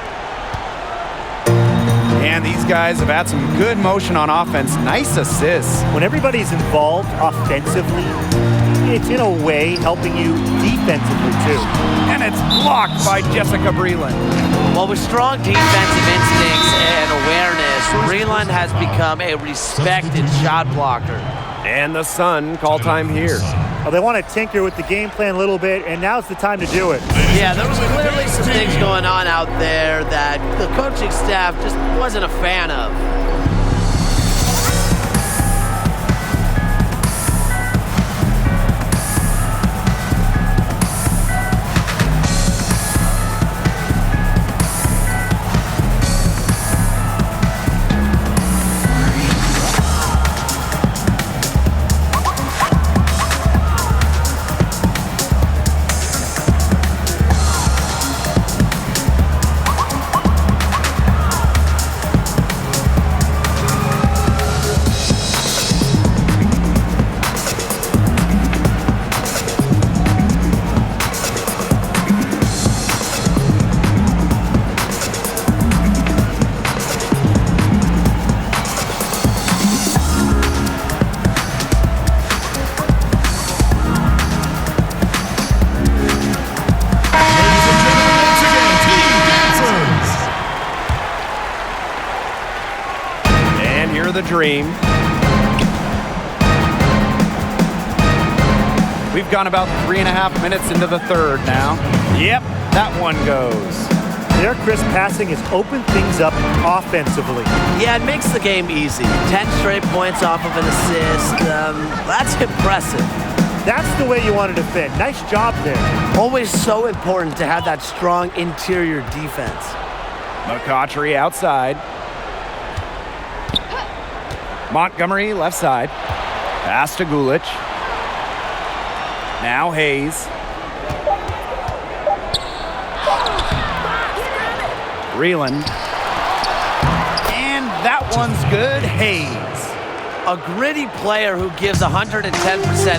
And these guys have had some good motion on offense. Nice assists. When everybody's involved offensively, it's in a way helping you defensively too. And it's blocked by Jessica Breland. Well, with strong defensive instincts and awareness, Breland has become a respected shot blocker. And the Sun call time here. Well, they want to tinker with the game plan a little bit, and now's the time to do it. Yeah, there was clearly some things going on out there that the coaching staff just wasn't a fan of. Dream. We've gone about 3.5 minutes into the third now. Yep, that one goes. Their crisp passing has opened things up offensively. Yeah, it makes the game easy. 10 straight points off of an assist. That's impressive. That's the way you want to defend. Nice job there. Always so important to have that strong interior defense. McCautry outside. Montgomery left side. Pass to Gulich. Now Hayes. Breland. And that one's good. Hayes. A gritty player who gives 110%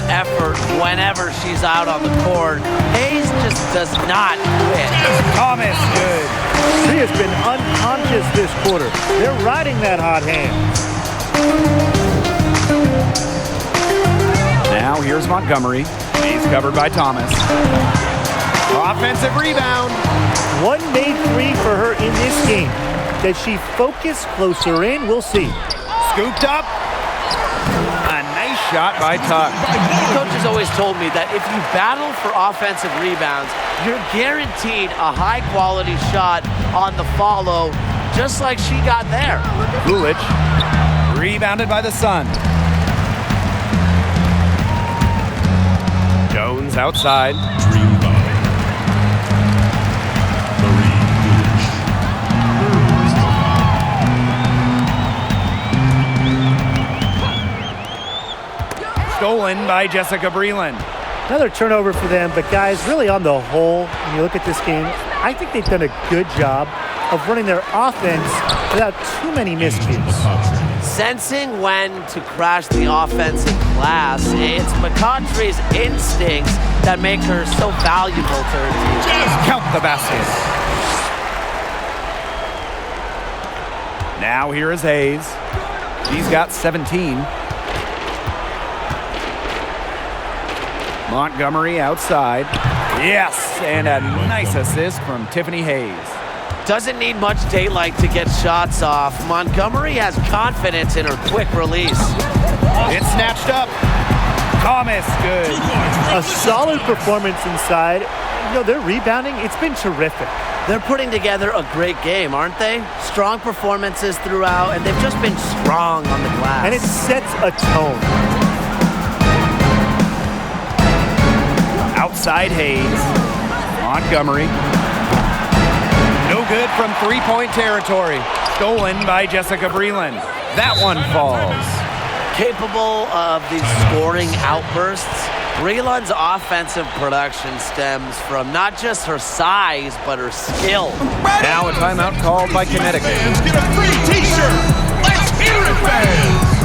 effort whenever she's out on the court. Hayes just does not quit. Thomas, good. She has been unconscious this quarter. They're riding that hot hand. Now here's Montgomery. He's covered by Thomas. Offensive rebound. One made three for her in this game. Does she focus closer in? We'll see. Scooped up. A nice shot by Tuck. Coach has always told me that if you battle for offensive rebounds, you're guaranteed a high-quality shot on the follow, just like she got there. Gulich, rebounded by the Sun. Jones outside. Dream by Marie Gulich. Stolen by Jessica Breland. Another turnover for them, but guys, really on the whole, when you look at this game, I think they've done a good job of running their offense without too many miscues. Sensing when to crash the offensive glass, it's McCautry's instincts that make her so valuable to her team. Count the basket. Now here is Hayes. She's got 17. Montgomery outside. Yes, and a nice assist from Tiffany Hayes. Doesn't need much daylight to get shots off. Montgomery has confidence in her quick release. It's snatched up. Thomas, good. A solid performance inside. You know, their rebounding, it's been terrific. They're putting together a great game, aren't they? Strong performances throughout, and they've just been strong on the glass. And it sets a tone. Outside Hayes. Montgomery. No good from three-point territory. Stolen by Jessica Breland. That one falls. Capable of these scoring outbursts, Breland's offensive production stems from not just her size, but her skill. Now a timeout called by Connecticut. Fans get a free t-shirt. Let's hear it, fans.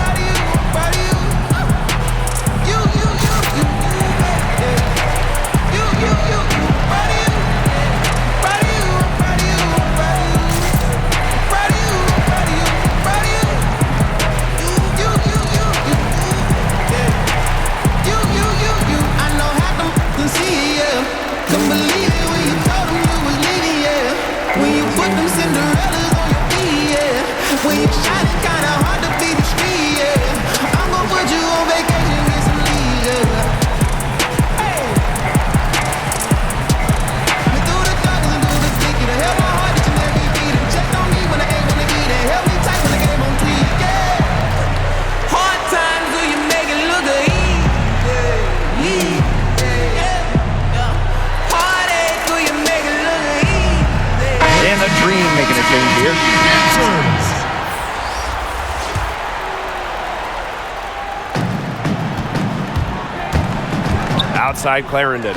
Outside Clarendon.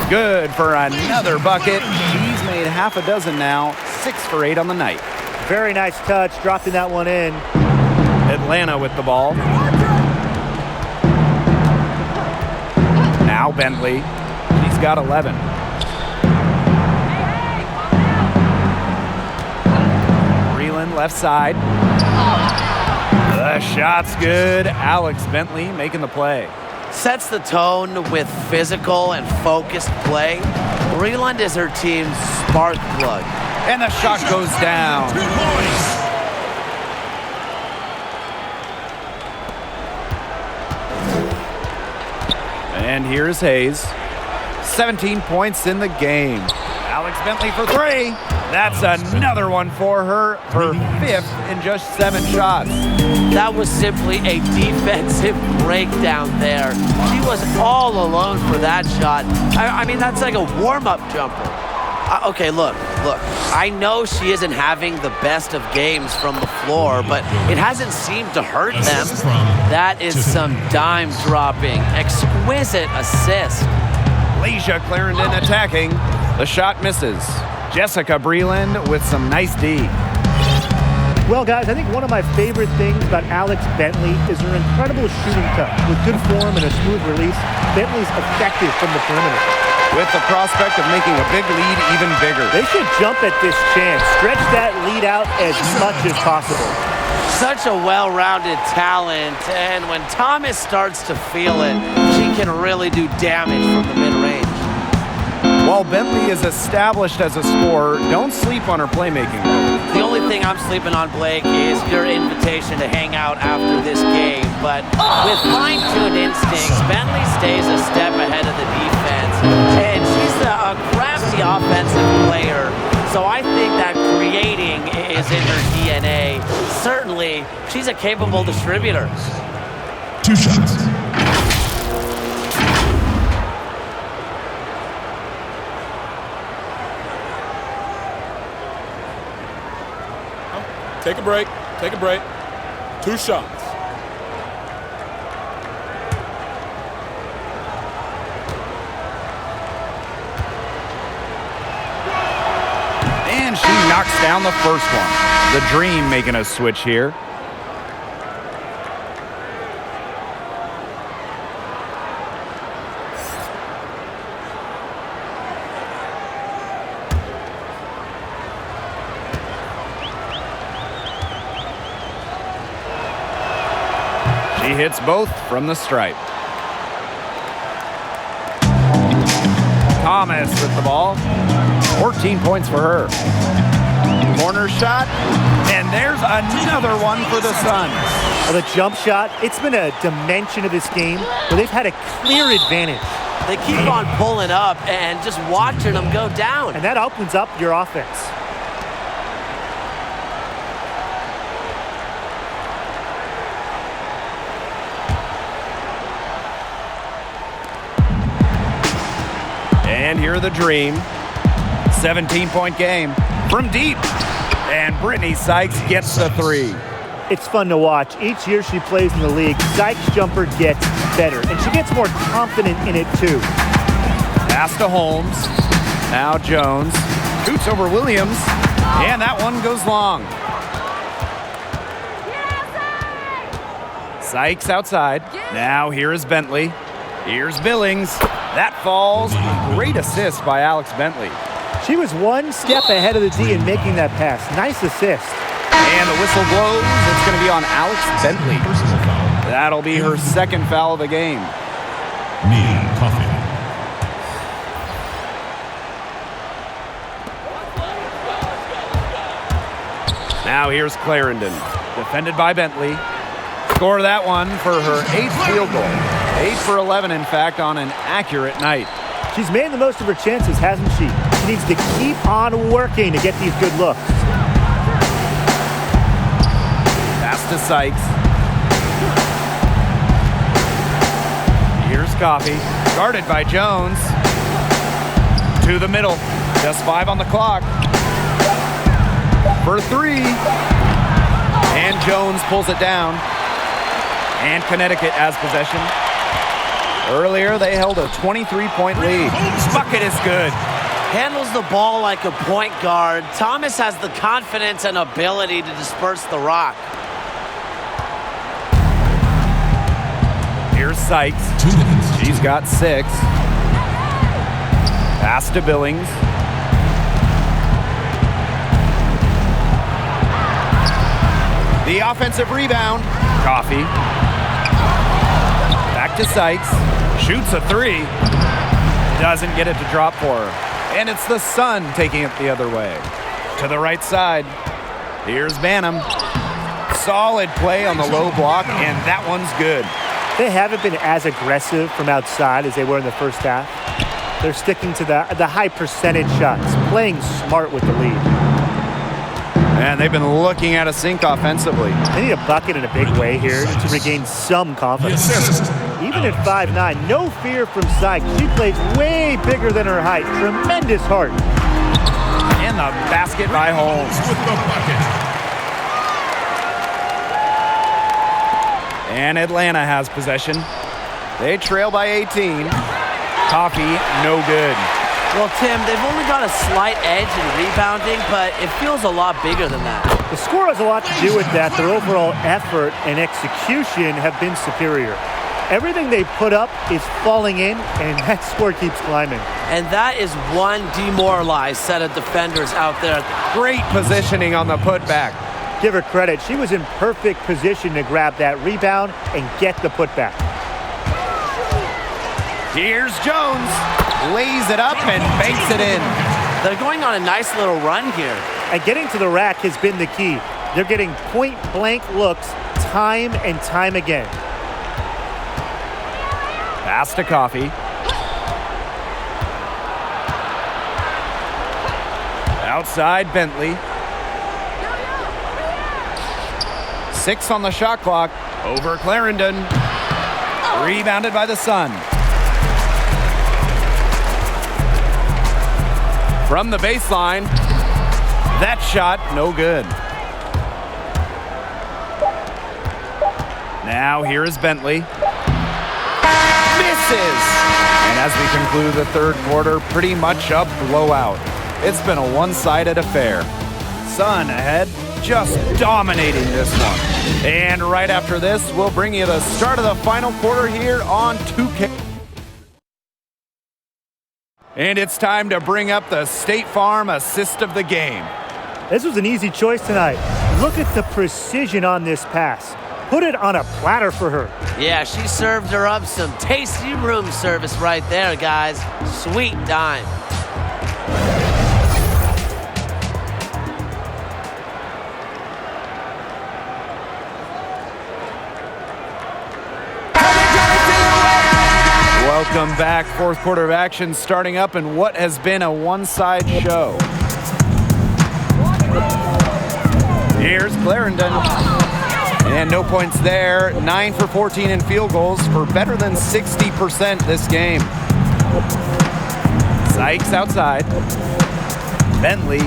Good for another bucket. He's made half a dozen now. 6 for 8 on the night. Very nice touch, dropping that one in. Atlanta with the ball. Now Bentley. He's got 11. Breland left side. The shot's good. Alex Bentley making the play. Sets the tone with physical and focused play. Breland is her team's spark plug. And the shot goes down. 2 points. And here's Hayes. 17 points in the game. Alex Bentley for three. That's another one for her. Her fifth in just 7 shots. That was simply a defensive breakdown there. She was all alone for that shot. I mean, that's like a warm-up jumper. Okay, look. I know she isn't having the best of games from the floor, but it hasn't seemed to hurt them. That is some dime dropping. Exquisite assist. Leisha Clarendon attacking. The shot misses. Jessica Breland with some nice D. Well, guys, I think one of my favorite things about Alex Bentley is her incredible shooting touch. With good form and a smooth release, Bentley's effective from the perimeter. With the prospect of making a big lead even bigger. They should jump at this chance. Stretch that lead out as much as possible. Such a well-rounded talent, and when Thomas starts to feel it, she can really do damage from the mid-range. While Bentley is established as a scorer, don't sleep on her playmaking. The only thing I'm sleeping on, Blake, is your invitation to hang out after this game. But with fine-tuned instincts, Bentley stays a step ahead of the defense, and she's a crafty offensive player. So I think that creating is in her DNA. Certainly, she's a capable distributor. 2 shots. Take a break. 2 shots. And she knocks down the first one. The Dream making a switch here. She hits both from the stripe. Thomas with the ball. 14 points for her. Corner shot, and there's another one for the Suns. Well, the jump shot, it's been a dimension of this game where they've had a clear advantage. They keep on pulling up and just watching them go down. And that opens up your offense. And here the Dream. 17-point game from deep. And Brittany Sykes gets the three. It's fun to watch. Each year she plays in the league, Sykes' jumper gets better, and she gets more confident in it too. Pass to Holmes. Now Jones. Shoots over Williams. And that one goes long. Sykes outside. Now here is Bentley. Here's Billings. That falls. Great assist by Alex Bentley. She was one step ahead of the D in making that pass. Nice assist. And the whistle blows. It's going to be on Alex Bentley. That'll be her second foul of the game. Coffee. Now here's Clarendon. Defended by Bentley. Score that one for her 8th field goal. 8 for 11, in fact, on an accurate night. She's made the most of her chances, hasn't she? She needs to keep on working to get these good looks. Pass to Sykes. Here's Coffey. Guarded by Jones. To the middle. Just 5 on the clock. For 3. And Jones pulls it down. And Connecticut has possession. Earlier, they held a 23-point lead. Bucket is good. Handles the ball like a point guard. Thomas has the confidence and ability to disperse the rock. Here's Sykes. She's got 6. Pass to Billings. The offensive rebound. Coffey. Back to Sykes. Shoots a 3. Doesn't get it to drop for her. And it's the Sun taking it the other way. To the right side. Here's Banham. Solid play on the low block, and that one's good. They haven't been as aggressive from outside as they were in the first half. They're sticking to the high percentage shots, playing smart with the lead. And they've been looking at a sink offensively. They need a bucket in a big way here to regain some confidence. Even at 5'9", no fear from Sykes. She plays way bigger than her height. Tremendous heart. And the basket by Holmes. With the bucket. And Atlanta has possession. They trail by 18. Coffee, no good. Well, Tim, they've only got a slight edge in rebounding, but it feels a lot bigger than that. The score has a lot to do with that. Their overall effort and execution have been superior. Everything they put up is falling in, and that score keeps climbing. And that is one demoralized set of defenders out there. Great positioning on the putback. Give her credit. She was in perfect position to grab that rebound and get the putback. Here's Jones. Lays it up and banks it in. They're going on a nice little run here. And getting to the rack has been the key. They're getting point-blank looks time and time again. Pass to Coffee. Outside Bentley. 6 on the shot clock. Over Clarendon. Rebounded by the Sun. From the baseline. That shot, no good. Now here is Bentley. Misses! And as we conclude the third quarter, pretty much a blowout. It's been a one-sided affair. Sun ahead, just dominating this one. And right after this, we'll bring you the start of the final quarter here on 2K. And it's time to bring up the State Farm assist of the game. This was an easy choice tonight. Look at the precision on this pass. Put it on a platter for her. Yeah, she served her up some tasty room service right there, guys. Sweet dime. Welcome back. Fourth quarter of action starting up in what has been a one-side show. Here's Clarendon. And no points there. 9 for 14 in field goals for better than 60% this game. Sykes outside. Bentley.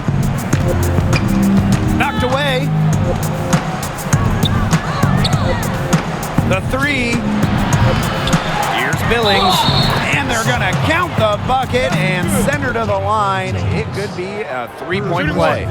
Knocked away. The three. Here's Billings. And they're going to count the bucket and send her to the line. It could be a three-point play.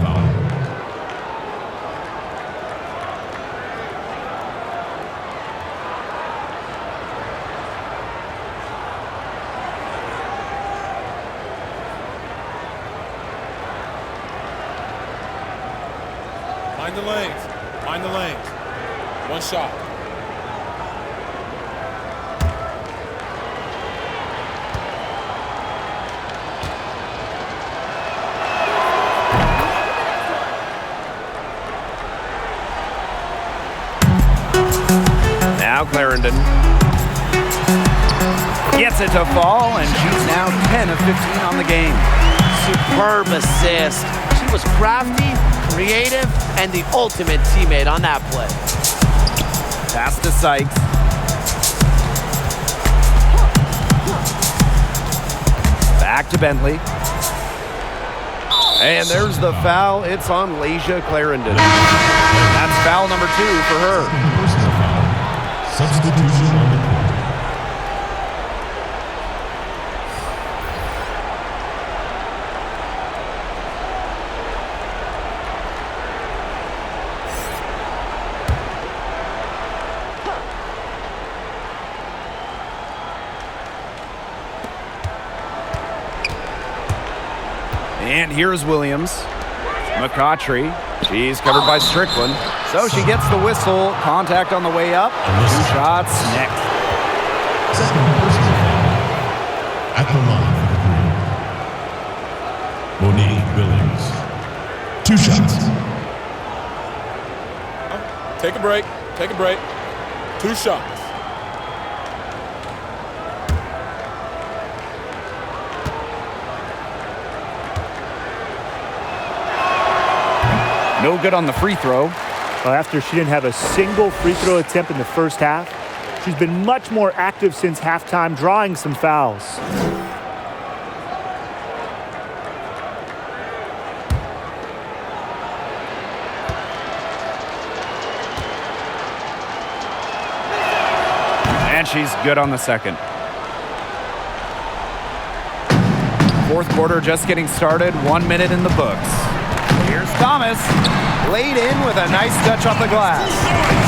Mind the lanes. Mind the lanes. One shot. Now Clarendon gets it to fall, and she's now 10 of 15 on the game. Superb assist. She was crafty, creative, and the ultimate teammate on that play. Pass to Sykes. Back to Bentley. And there's the foul. It's on Lasia Clarendon. That's foul number 2 for her. Substitution on the court. And here's Williams. McCautry. She's covered by Strickland. So she gets the whistle. Contact on the way up. 2 shots next. Second person at the line for the three. Monique Billings. 2 shots. Take a break. Take a break. 2 shots. No good on the free throw. Well, after she didn't have a single free throw attempt in the first half, she's been much more active since halftime, drawing some fouls. And she's good on the second. Fourth quarter just getting started, 1 minute in the books. Here's Thomas, laid in with a nice touch off the glass.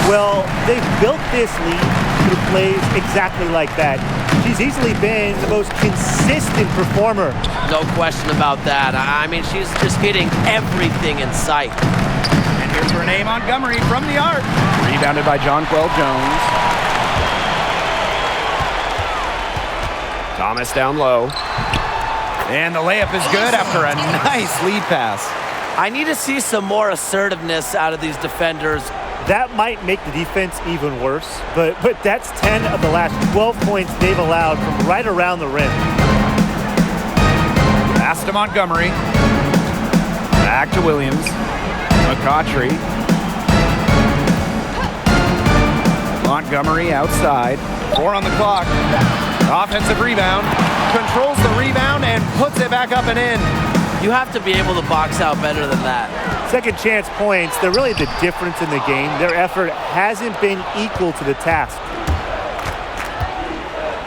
Well, they've built this lead through plays exactly like that. She's easily been the most consistent performer. No question about that. I mean, she's just hitting everything in sight. And here's Renee Montgomery from the arc. Rebounded by Jonquel Jones. Thomas down low. And the layup is good after a nice lead pass. I need to see some more assertiveness out of these defenders. That might make the defense even worse, but that's 10 of the last 12 points they've allowed from right around the rim. Pass to Montgomery. Back to Williams. McCautry. Montgomery outside. 4 on the clock. Offensive rebound. Controls the rebound and puts it back up and in. You have to be able to box out better than that. Second chance points, they're really the difference in the game. Their effort hasn't been equal to the task.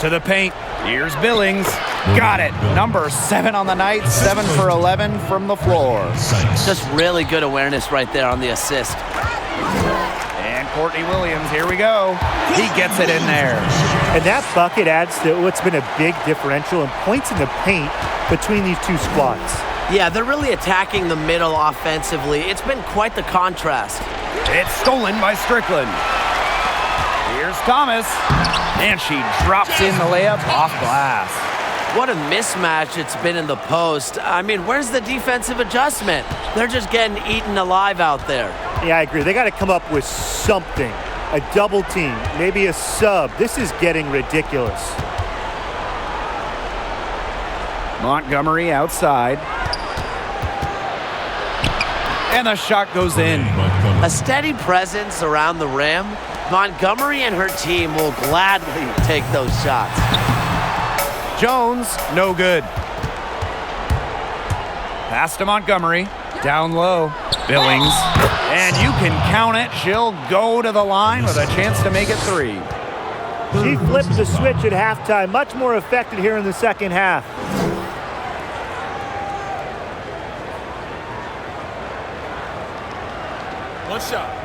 To the paint. Here's Billings. Got it. Number 7 on the night. 7 for 11 from the floor. Just really good awareness right there on the assist. And Courtney Williams, here we go. He gets it in there. And that bucket adds to what's been a big differential in points in the paint between these two squads. Yeah, they're really attacking the middle offensively. It's been quite the contrast. It's stolen by Strickland. Here's Thomas. And she drops in the layup off glass. What a mismatch it's been in the post. I mean, where's the defensive adjustment? They're just getting eaten alive out there. Yeah, I agree. They got to come up with something. A double team, maybe a sub. This is getting ridiculous. Montgomery outside. And the shot goes in. A steady presence around the rim. Montgomery and her team will gladly take those shots. Jones, no good. Pass to Montgomery. Down low. Billings. And you can count it. She'll go to the line with a chance to make it 3. She flipped the switch at halftime. Much more effective here in the second half. One shot.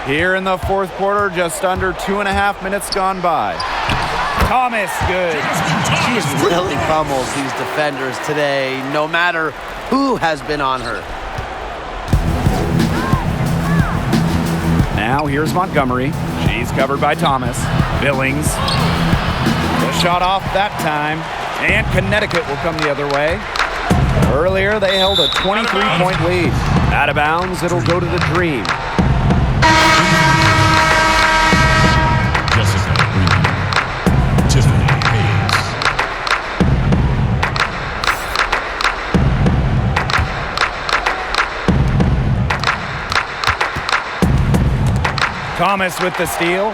Here in the fourth quarter, just under 2.5 minutes gone by. Thomas, good. She's really pummeled these defenders today, no matter who has been on her. Now here's Montgomery. She's covered by Thomas. Billings. The shot off that time. And Connecticut will come the other way. Earlier, they held a 23-point lead. Out of bounds, it'll go to the Dream. Tiffany Hayes. Thomas with the steal.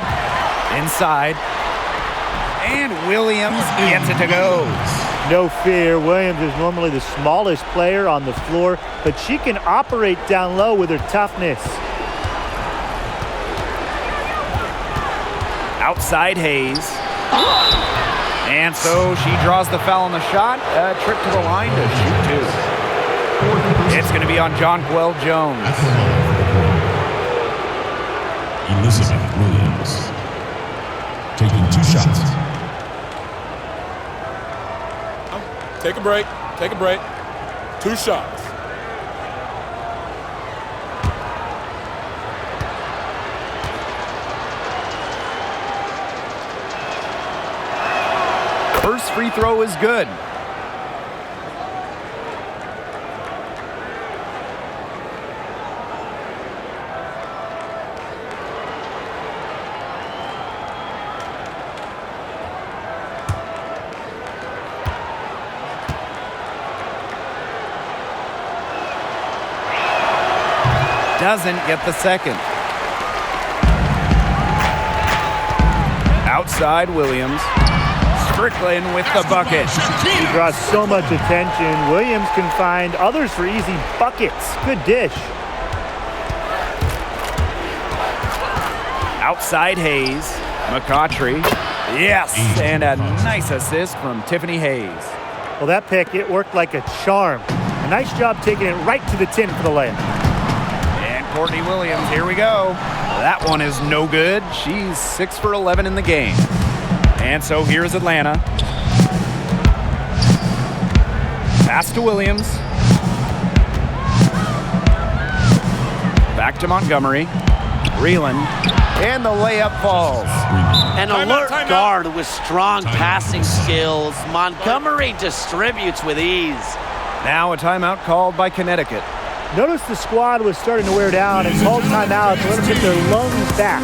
Inside. And Williams gets it to go. No fear. Williams is normally the smallest player on the floor, but she can operate down low with her toughness. Outside Hayes. And so she draws the foul on the shot. A trip to the line to shoot 2. It's going to be on Jonquel Jones. Elizabeth Williams. Taking 2 shots. Take a break. Take a break. 2 shots. First free throw is good. doesn't get the second. Outside Williams. Strickland with the bucket. He draws so much attention. Williams can find others for easy buckets. Good dish. Outside Hayes. McCautry. Yes, and a nice assist from Tiffany Hayes. Well, that pick, it worked like a charm. A nice job taking it right to the tin for the layup. And Courtney Williams, here we go. That one is no good. She's 6 for 11 in the game. And so here's Atlanta. Pass to Williams. Back to Montgomery. Breland. And the layup falls. An alert guard with strong passing skills. Montgomery distributes with ease. Now a timeout called by Connecticut. Notice the squad was starting to wear down and called timeout to let them get their lungs back.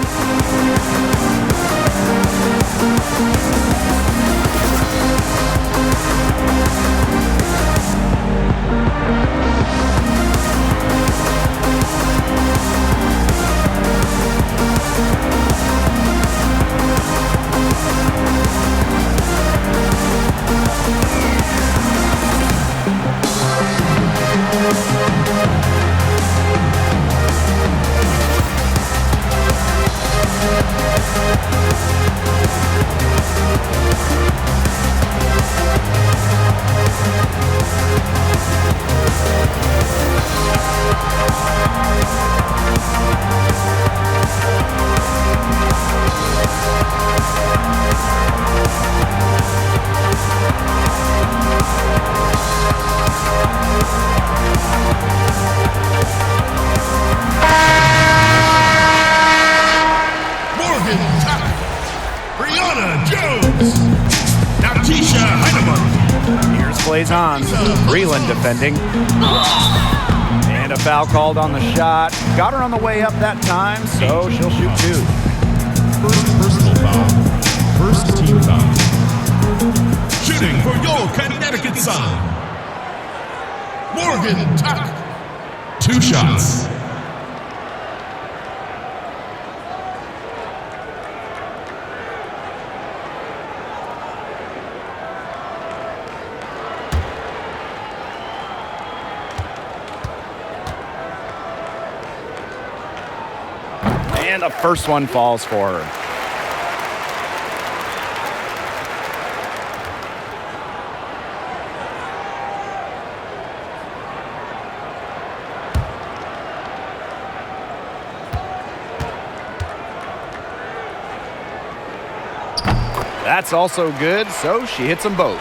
Plays on. Breland defending. And a foul called on the shot. Got her on the way up that time, so she'll shoot 2. First personal foul. First team foul. Shooting for your Connecticut side. Morgan Tuck. 2 shots. And the first one falls for her. That's also good, so she hits them both.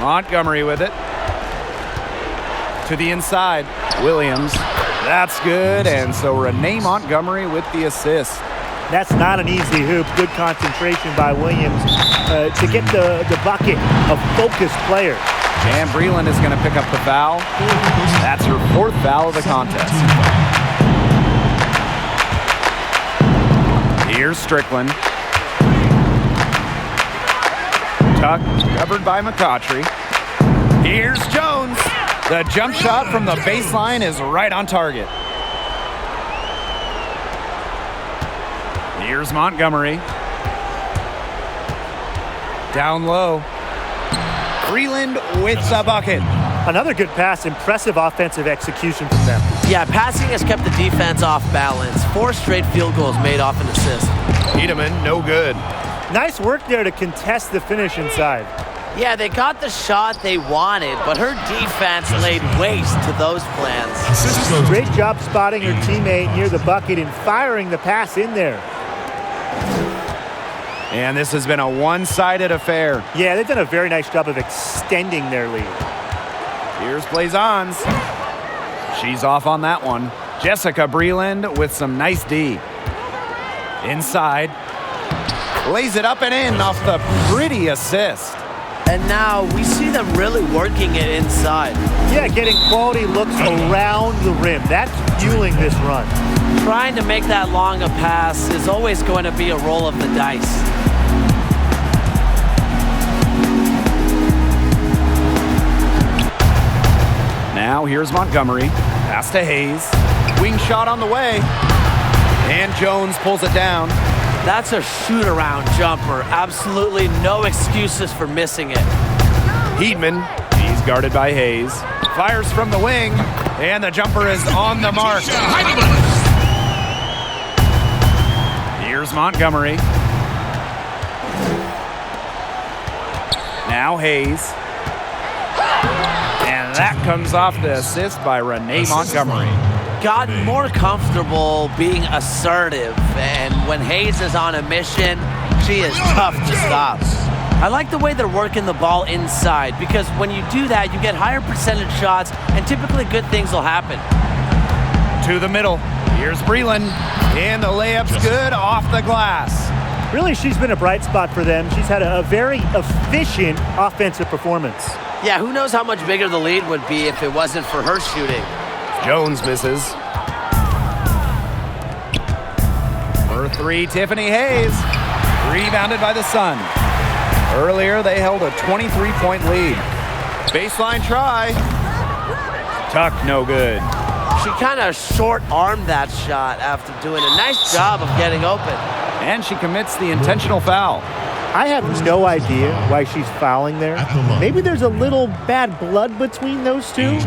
Montgomery with it. To the inside, Williams. That's good, and so Renee Montgomery with the assist. That's not an easy hoop. Good concentration by Williams to get the bucket of focused players. And Breland is going to pick up the foul. That's her 4th foul of the contest. Here's Strickland. Tuck, covered by McCautry. Here's Jones. The jump shot from the baseline is right on target. Here's Montgomery. Down low. Breland with the bucket. Another good pass. Impressive offensive execution from them. Yeah, passing has kept the defense off balance. 4 straight field goals made off an assist. Tiedemann, no good. Nice work there to contest the finish inside. Yeah, they got the shot they wanted, but her defense laid waste to those plans. Great job spotting her teammate near the bucket and firing the pass in there. And this has been a one-sided affair. Yeah, they've done a very nice job of extending their lead. Here's Blazons. She's off on that one. Jessica Breland with some nice D. Inside. Lays it up and in off the pretty assist. And now we see them really working it inside. Yeah, getting quality looks around the rim. That's fueling this run. Trying to make that long a pass is always going to be a roll of the dice. Now Now here's Montgomery. Pass to Hayes. Wing shot on the way. And Jones pulls it down. That's a shoot-around jumper. Absolutely no excuses for missing it. Heedman, he's guarded by Hayes. Fires from the wing, and the jumper is on the mark. Here's Montgomery. Now Hayes. And that comes off the assist by Renee Montgomery. Gotten more comfortable being assertive, and when Hayes is on a mission, she is tough to stop. I like the way they're working the ball inside, because when you do that, you get higher percentage shots, and typically good things will happen. To the middle. Here's Breland, and the layup's good off the glass. Really, she's been a bright spot for them. She's had a very efficient offensive performance. Yeah, who knows how much bigger the lead would be if it wasn't for her shooting. Jones misses. For three, Tiffany Hayes. Rebounded by the Sun. Earlier, they held a 23-point lead. Baseline try. Tuck, no good. She kind of short-armed that shot after doing a nice job of getting open. And she commits the intentional foul. I have no idea why she's fouling there. Maybe there's a little bad blood between those two.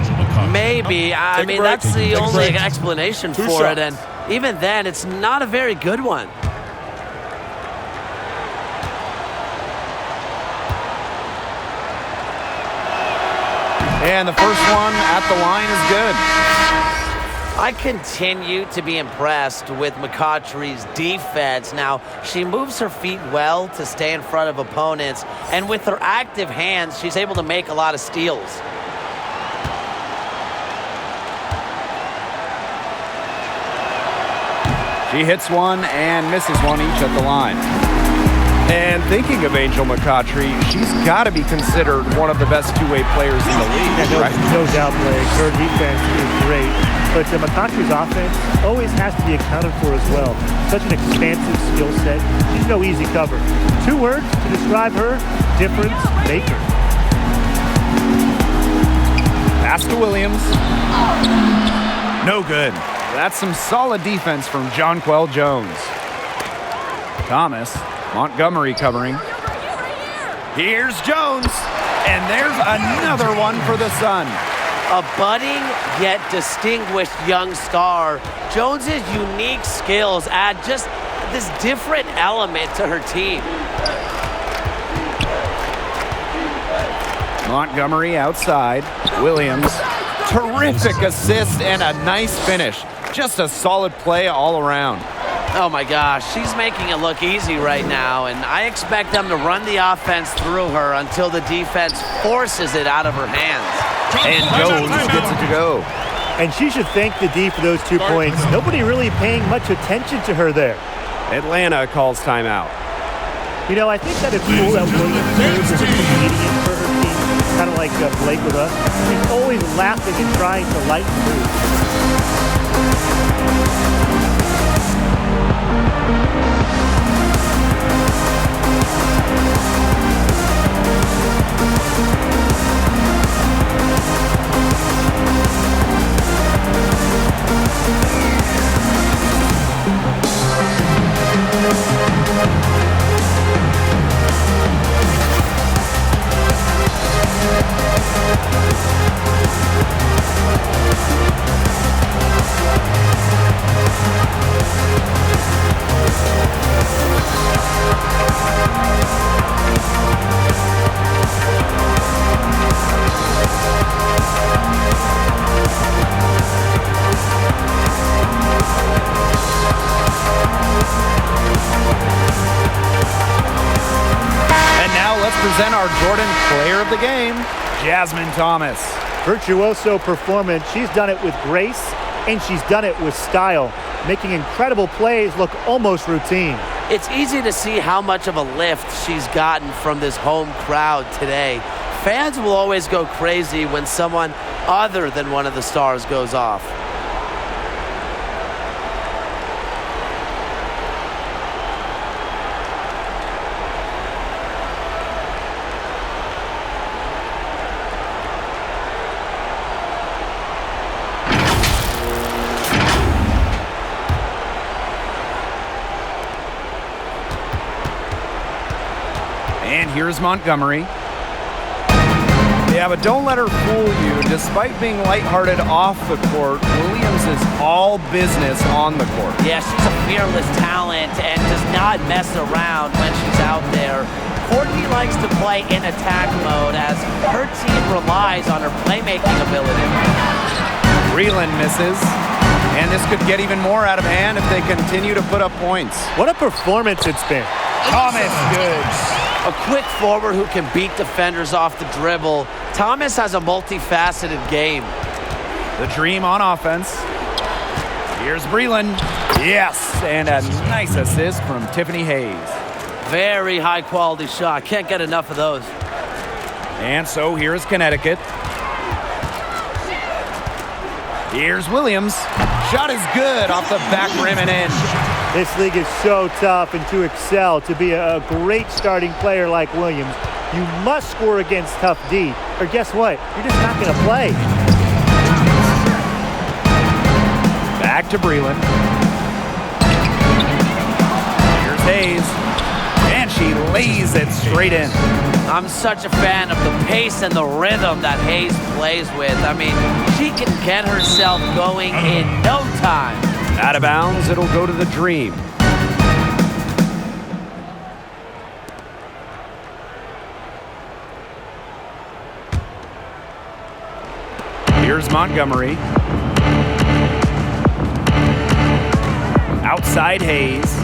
Maybe. I mean, that's the only explanation for it. And even then, it's not a very good one. And the first one at the line is good. I continue to be impressed with McCautry's defense. Now, she moves her feet well to stay in front of opponents, and with her active hands, she's able to make a lot of steals. She hits one and misses one each at the line. And thinking of Angel McCautry, she's got to be considered one of the best two-way players in the league, yeah, right? No doubt, Blake. Her defense is great. But McCautry's offense always has to be accounted for as well. Such an expansive skill set. She's no easy cover. 2 words to describe her: difference maker. Pass to Williams. No good. That's some solid defense from Jonquel Jones. Thomas. Montgomery covering. Here's Jones. And there's another one for the Sun. A budding yet distinguished young star. Jones's unique skills add just this different element to her team. Montgomery outside. Williams. Terrific assist and a nice finish. Just a solid play all around. Oh my gosh, she's making it look easy right now, and I expect them to run the offense through her until the defense forces it out of her hands. And Jones gets it to go. And she should thank the D for those 2 points. Nobody really paying much attention to her there. Atlanta calls timeout. You know, I think that it's cool that Williams serves as a comedian for her team, kind of like Blake with us. She's always laughing and trying to lighten the mood. Present our Jordan Player of the Game, Jasmine Thomas. Virtuoso performance. She's done it with grace, and she's done it with style, making incredible plays look almost routine. It's easy to see how much of a lift she's gotten from this home crowd today. Fans will always go crazy when someone other than one of the stars goes off. And here's Montgomery. Yeah, but don't let her fool you. Despite being lighthearted off the court, Williams is all business on the court. Yeah, she's a fearless talent and does not mess around when she's out there. Courtney likes to play in attack mode as her team relies on her playmaking ability. Breland misses, and this could get even more out of hand if they continue to put up points. What a performance it's been. Thomas, good. A quick forward who can beat defenders off the dribble. Thomas has a multifaceted game. The Dream on offense. Here's Breland. Yes, and a nice assist from Tiffany Hayes. Very high quality shot. Can't get enough of those. And so here's Connecticut. Here's Williams. Shot is good off the back rim and in. This league is so tough, and to excel, to be a great starting player like Williams, you must score against tough D, or guess what? You're just not going to play. Back to Breland. Here's Hayes. And she lays it straight in. I'm such a fan of the pace and the rhythm that Hayes plays with. I mean, she can get herself going in no time. Out of bounds, it'll go to the Dream. Here's Montgomery. Outside Hayes.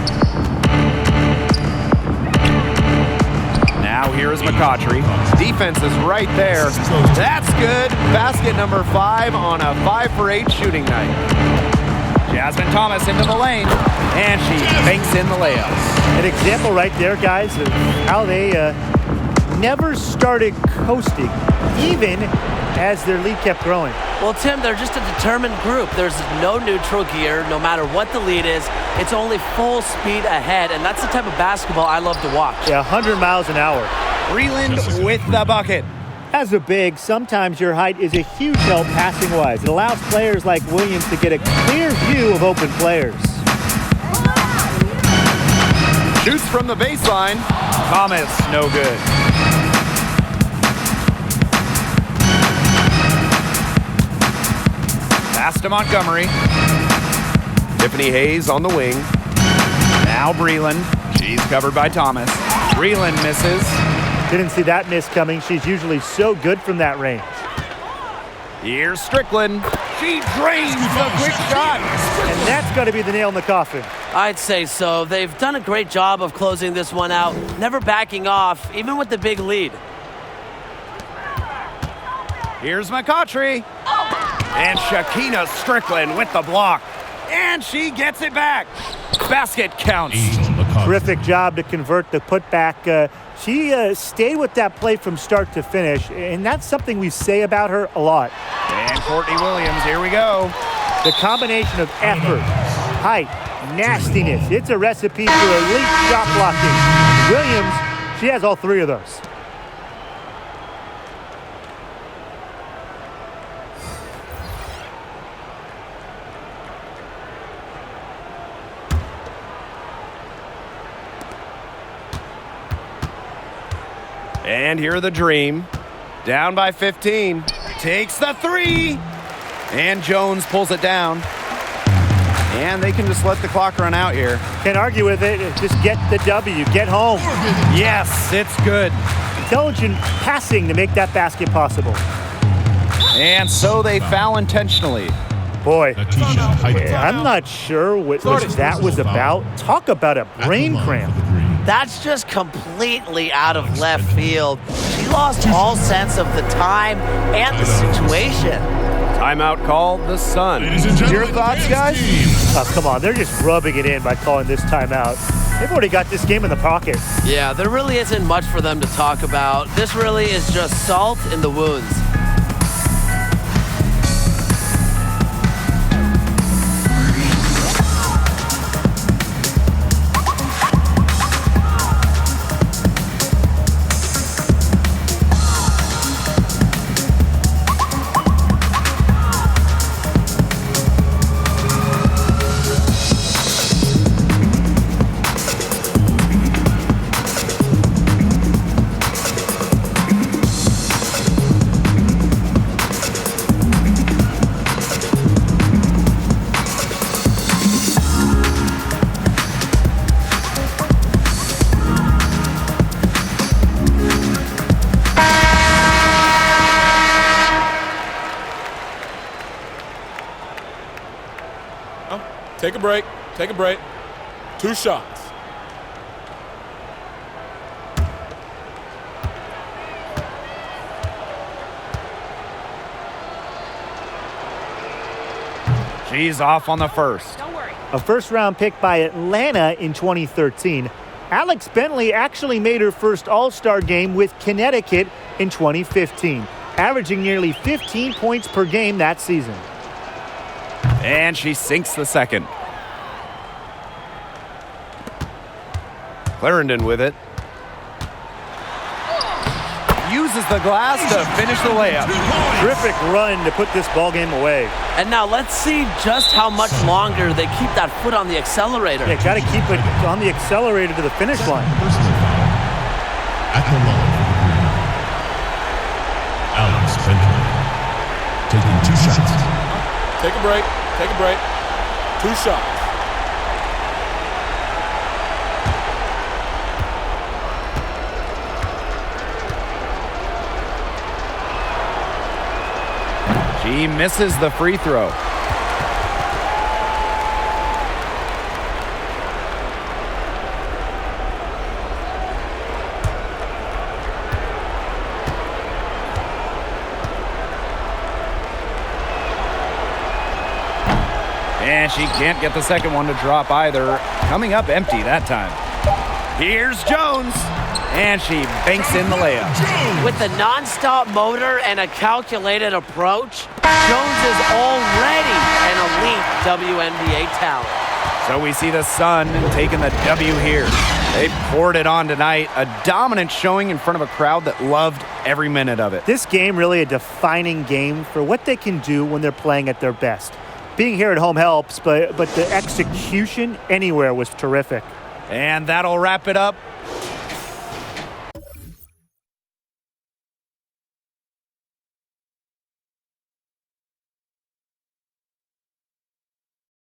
Now here's McCautry. Defense is right there. That's good. Basket number 5 on a 5 for 8 shooting night. Jasmine Thomas into the lane, and she banks in the layup. An example right there, guys, of how they never started coasting, even as their lead kept growing. Well, Tim, they're just a determined group. There's no neutral gear. No matter what the lead is, it's only full speed ahead, and that's the type of basketball I love to watch. Yeah, 100 miles an hour. Breland with the bucket. As a big, sometimes your height is a huge help passing-wise. It allows players like Williams to get a clear view of open players. Shoots from the baseline. Thomas, no good. Pass to Montgomery. Tiffany Hayes on the wing. Now Breland. She's covered by Thomas. Breland misses. Didn't see that miss coming. She's usually so good from that range. Here's Strickland. She drains the quick shot. And that's got to be the nail in the coffin. I'd say so. They've done a great job of closing this one out, never backing off, even with the big lead. Here's McCautry. And Shakina Strickland with the block. And she gets it back. Basket counts. Terrific job to convert the putback. She stayed with that play from start to finish, and that's something we say about her a lot. And Courtney Williams, here we go. The combination of effort, height, nastiness, it's a recipe for elite shot blocking. Williams, she has all 3 of those. And here the Dream. Down by 15. Takes the 3. And Jones pulls it down. And they can just let the clock run out here. Can't argue with it. Just get the W. Get home. Yes, it's good. Intelligent passing to make that basket possible. And so they foul intentionally. Boy, I'm not sure what that was about. Talk about a brain cramp. That's just completely out of left field. She lost all sense of the time and the situation. Timeout called the Sun. Your thoughts, guys? Oh, come on. They're just rubbing it in by calling this timeout. They've already got this game in the pocket. Yeah, there really isn't much for them to talk about. This really is just salt in the wounds. Take a break. Take a break. 2 shots. She's off on the first. Don't worry. A first-round pick by Atlanta in 2013. Alex Bentley actually made her first All-Star game with Connecticut in 2015, averaging nearly 15 points per game that season. And she sinks the second. Clarendon with it. Uses the glass to finish the layup. Terrific run to put this ball game away. And now let's see just how much longer they keep that foot on the accelerator. Yeah, got to keep it on the accelerator to the finish line. Personal foul. At the line. Alex Bentley. Taking 2 shots. Take a break. Take a break. 2 shots. She misses the free throw. And she can't get the second one to drop either. Coming up empty that time. Here's Jones. And she banks in the layup. With a non-stop motor and a calculated approach, Jones is already an elite WNBA talent. So we see the Sun taking the W here. They poured it on tonight. A dominant showing in front of a crowd that loved every minute of it. This game really a defining game for what they can do when they're playing at their best. Being here at home helps, but the execution anywhere was terrific. And that'll wrap it up